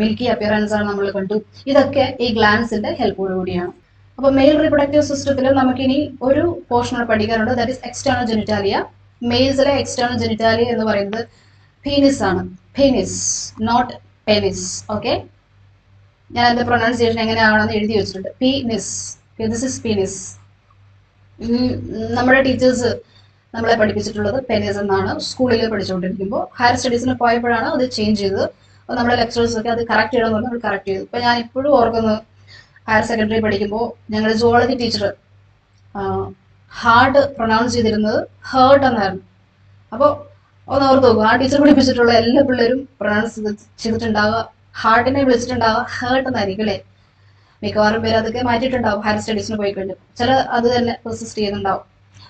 മിൽക്കി അപ്പിയറൻസ് ആണ് നമ്മൾ കണ്ടു. ഇതൊക്കെ ഈ ഗ്ലാൻഡ്സിന്റെ ഹെൽപ്പോട് കൂടിയാണ്. അപ്പൊ മെയിൽ റീപ്രൊഡക്റ്റീവ് സിസ്റ്റത്തിൽ നമുക്കിനി ഒരു പോർഷൻ പഠിക്കാനുണ്ട്, ദാറ്റ് ഇസ് എക്സ്റ്റേണൽ ജെനിറ്റാലിയ. മെയിൽസിലെ എക്സ്റ്റേണൽ ജെനിറ്റാലിയ എന്ന് പറയുന്നത് പീനിസ് ആണ്. Penis, not penis. ഓക്കെ, ഞാൻ അതിന്റെ പ്രൊനൗൺസിയേഷൻ എങ്ങനെയാണെന്ന് എഴുതി വെച്ചിട്ടുണ്ട്. Penis, this is penis. നമ്മുടെ ടീച്ചേഴ്സ് നമ്മളെ പഠിപ്പിച്ചിട്ടുള്ളത് പെനിസ് എന്നാണ് സ്കൂളിൽ പഠിച്ചുകൊണ്ടിരിക്കുമ്പോൾ. ഹയർ സ്റ്റഡീസിന് പോയപ്പോഴാണ് അത് ചേഞ്ച് ചെയ്തത്. അപ്പോൾ നമ്മുടെ ലെക്ചറേഴ്സ് ഒക്കെ അത് കറക്റ്റ് ചെയ്യണമെന്ന് പറഞ്ഞാൽ നമ്മൾ കറക്റ്റ് ചെയ്തു. ഇപ്പൊ ഞാൻ ഇപ്പോഴും ഓർക്കുന്നത്, ഹയർ സെക്കൻഡറി പഠിക്കുമ്പോൾ ഞങ്ങളുടെ സുവോളജി ടീച്ചർ ഹാർഡ് പ്രൊനൗൺസ് ചെയ്തിരുന്നത് ഹേർട്ട് എന്നായിരുന്നു. അപ്പോൾ ഒന്ന് ഓർത്ത് നോക്കും, ആ ടീച്ചർ പഠിപ്പിച്ചിട്ടുള്ള എല്ലാ പിള്ളേരും പ്രൊനൗൺസ് ചെയ്തിട്ടുണ്ടാവുക ഹാർട്ടിനെ വിളിച്ചിട്ടുണ്ടാവുക ഹേർട്ട് എന്നായിരിക്കും അല്ലേ. മിക്കവാറും പേര് അതൊക്കെ മാറ്റിയിട്ടുണ്ടാവും ഹയർ സ്റ്റഡീസിന് പോയി കഴിഞ്ഞു. ചില അത് തന്നെ പെർസിസ്റ്റ് ചെയ്യുന്നുണ്ടാവും.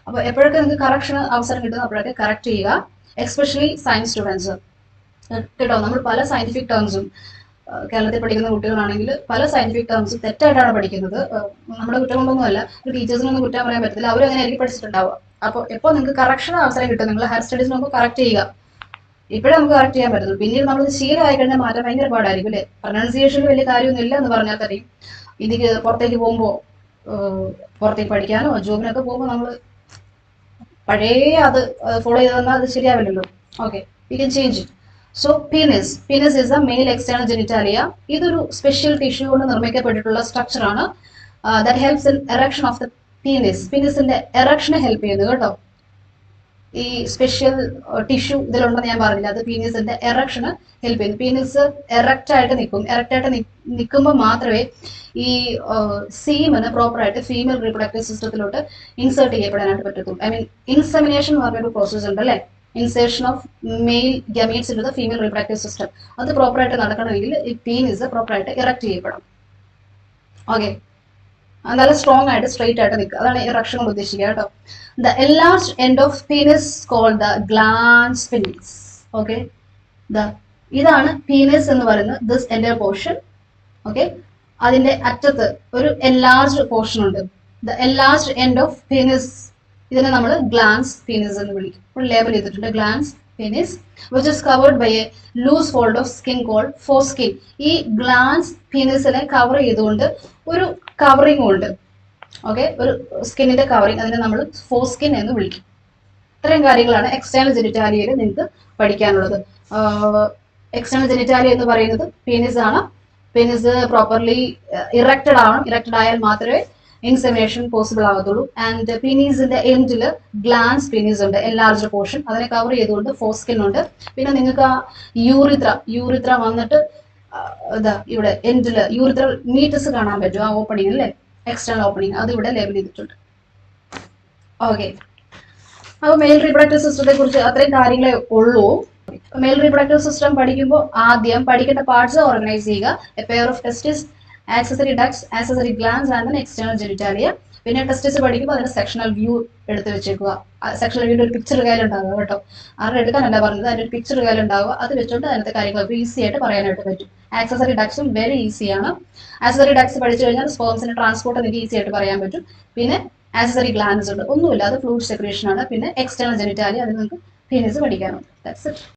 അപ്പൊ എപ്പോഴൊക്കെ നിങ്ങൾക്ക് കറക്ഷൻ അവസരം കിട്ടുന്നു അപ്പോഴൊക്കെ കറക്റ്റ് ചെയ്യുക. എക്സ്പെഷ്യലി സയൻസ് സ്റ്റുഡൻസ് കേട്ടോ. നമ്മൾ പല സയന്റിഫിക് ടേംസും കേരളത്തിൽ പഠിക്കുന്ന കുട്ടികളാണെങ്കിൽ പല സയന്റിഫിക് ടേംസും തെറ്റായിട്ടാണ് പഠിക്കുന്നത്. നമ്മുടെ കുറ്റം കൊണ്ടൊന്നുമല്ല, ടീച്ചേഴ്സിനൊന്നും കുറ്റം പറയാൻ പറ്റത്തില്ല, അവരും അങ്ങനെ ആയിരിക്കും പഠിച്ചിട്ടുണ്ടാവുക. അപ്പോൾ എപ്പോൾ നിങ്ങൾക്ക് കറക്ഷൻ അവസരം കിട്ടും, നിങ്ങൾ ഹയർ സ്റ്റഡീസിന് നമുക്ക് കറക്റ്റ് ചെയ്യുക. ഇപ്പോഴേ നമുക്ക് കറക്റ്റ് ചെയ്യാൻ പറ്റുന്നു, പിന്നീട് നമ്മൾ ശീലമായി കഴിഞ്ഞാൽ മാറ്റാൻ ഭയങ്കര പാടായിരിക്കും അല്ലേ. പ്രൊനൗൺസിയേഷനിൽ വലിയ കാര്യമൊന്നുമില്ല എന്ന് പറഞ്ഞാൽ തന്നെയും ഇതിക്ക് പുറത്തേക്ക് പോകുമ്പോൾ, പുറത്തേക്ക് പഠിക്കാനോ ജോബിനൊക്കെ പോകുമ്പോൾ നമ്മൾ പഴയ അത് ഫോളോ ചെയ്ത് തന്നാൽ അത് ശരിയാവില്ലല്ലോ. Okay, we can change it. So penis is a male external genitalia. ഇതൊരു സ്പെഷ്യൽ ടിഷ്യൂ കൊണ്ട് നിർമ്മിക്കപ്പെട്ടിട്ടുള്ള സ്ട്രക്ചർ ആണ്. That helps in erection of the penis. പീനിസിന്റെ എറക്ഷനെ ഹെൽപ്പ് ചെയ്യുന്നു കേട്ടോ. ഈ സ്പെഷ്യൽ ടിഷ്യൂ ഇതിലുണ്ടെന്ന് ഞാൻ പറഞ്ഞില്ല, അത് പീനിസിന്റെ എറക്ഷന് ഹെൽപ്പ് ചെയ്യുന്നു. പീനിസ് എറക്റ്റ് ആയിട്ട് നിൽക്കും. എറക്റ്റ് ആയിട്ട് നിൽക്കുമ്പോൾ മാത്രമേ ഈ സീമന് പ്രോപ്പറായിട്ട് ഫീമെയിൽ റീപ്രൊഡക്റ്റീവ് സിസ്റ്റത്തിലോട്ട് ഇൻസേർട്ട് ചെയ്യപ്പെടാനായിട്ട് പറ്റത്തുള്ളൂ. ഐ മീൻ ഇൻസെമിനേഷൻ എന്ന് പറഞ്ഞൊരു പ്രോസസ് ഉണ്ട് അല്ലേ, insertion of male gametes in the female reproductive system. അത് പ്രോപ്പറായിട്ട് നടക്കണമെങ്കിൽ ഈ പീനിസ് പ്രോപ്പറായിട്ട് ഇറക്റ്റ് ചെയ്യപ്പെടണം. ഓക്കെ, നല്ല സ്ട്രോങ് ആയിട്ട് സ്ട്രെയിറ്റ് ആയിട്ട് നിൽക്കുക, അതാണ് ഇറക്ഷൻ കൊണ്ട് ഉദ്ദേശിക്കുക കേട്ടോ. The enlarged end of penis called the glans penis. Okay, ഇതാണ് പീനിസ് എന്ന് പറയുന്നത്, ദിസ് എൻഡർ പോർഷൻ. ഓക്കെ, അതിന്റെ അറ്റത്ത് ഒരു enlarged പോർഷൻ ഉണ്ട്. The enlarged end of penis, ഇതിനെ നമ്മൾ ഗ്ലാൻസ് പീനിസ് എന്ന് വിളിക്കും. ഇപ്പോൾ ലേബൽ ചെയ്തിട്ടുണ്ട് glans penis, which is covered by a loose fold of skin called foreskin. ഈ ഗ്ലാൻസ് പീനിസിനെ കവർ ചെയ്തുകൊണ്ട് ഒരു കവറിംഗ് ഉണ്ട്. ഓക്കെ, ഒരു സ്കിന്നിന്റെ കവറിങ്, അതിനെ നമ്മൾ ഫോസ്കിൻ എന്ന് വിളിക്കും. ഇത്രയും കാര്യങ്ങളാണ് എക്സ്റ്റേണൽ ജെനിറ്റാലിയയിൽ നിങ്ങൾക്ക് പഠിക്കാനുള്ളത്. എക്സ്റ്റേണൽ ജെനിറ്റാലിയ എന്ന് പറയുന്നത് പീനിസ് ആണ്. പീനിസ് പ്രോപ്പർലി ഇറക്റ്റഡ് ആവണം. ഇറക്റ്റഡ് ആയാൽ മാത്രമേ ഇൻസെമിനേഷൻ പോസിബിൾ ആവത്തുള്ളൂ. ആൻഡ് പീനീസിന്റെ എൻഡിൽ ഗ്ലാൻസ് പീനീസ് ഉണ്ട്, എൻലാർജ്ഡ് പോർഷൻ, അതിനെ കവർ ചെയ്തുകൊണ്ട് ഫോസ്കിൻ ഉണ്ട്. പിന്നെ നിങ്ങൾക്ക് ആ യൂറിത്ര വന്നിട്ട് ഇവിടെ എൻഡിൽ യൂറിത്ര മീറ്റസ് കാണാൻ പറ്റും, ആ ഓപ്പണിംഗ് അല്ലേ, എക്സ്റ്റേണൽ ഓപ്പണിംഗ്, അത് ഇവിടെ ലേബൽ ചെയ്തിട്ടുണ്ട്. ഓക്കെ, അപ്പോൾ മെയിൽ റീപ്രൊഡക്റ്റീവ് സിസ്റ്റത്തെ കുറിച്ച് അത്രയും കാര്യങ്ങളേ ഉള്ളൂ. മെയിൽ റീപ്രൊഡക്റ്റീവ് സിസ്റ്റം പഠിക്കുമ്പോൾ ആദ്യം പഠിക്കേണ്ട പാർട്സ് ഓർഗനൈസ് ചെയ്യുക. A pair of testis, accessory ducts, accessory glands and external genitalia. പിന്നെ ടെസ്റ്റിസ് പഠിക്കുമ്പോൾ അതിന്റെ സെക്ഷണൽ വ്യൂ എടുത്ത് വെച്ചേക്കുക. സെക്ഷണൽ വ്യൂവിന്റെ ഒരു പിക്ചർ കയ്യിലുണ്ടാവുക കേട്ടോ. ആരുടെ എടുക്കാനല്ല പറഞ്ഞത്, അതിന്റെ ഒരു പിക്ചർ കയ്യിലുണ്ടാവുക. അത് വെച്ചുകൊണ്ട് അതിനകത്തെ കാര്യങ്ങൾ ഈസി ആയിട്ട് പറയാനായിട്ട് പറ്റും. ആക്സസറി ഡക്ട്സും വെരി ഈസിയാണ്. ആക്സസറി ഡക്ട്സ് പഠിച്ചു കഴിഞ്ഞാൽ സ്പേംസിന്റെ ട്രാൻസ്പോർട്ട് നിങ്ങൾക്ക് ഈസി ആയിട്ട് പറയാൻ പറ്റും. പിന്നെ ആക്സസറി ഗ്ലാൻസ് ഉണ്ട്, ഒന്നുമില്ല, അത് ഫ്ലൂയിഡ് സെക്രീഷൻ ആണ്. പിന്നെ എക്സ്റ്റേണൽ ജെനിറ്റാലിയ, അത് നിങ്ങൾക്ക് പീനിസ് പഠിക്കാനുണ്ട്. That's it.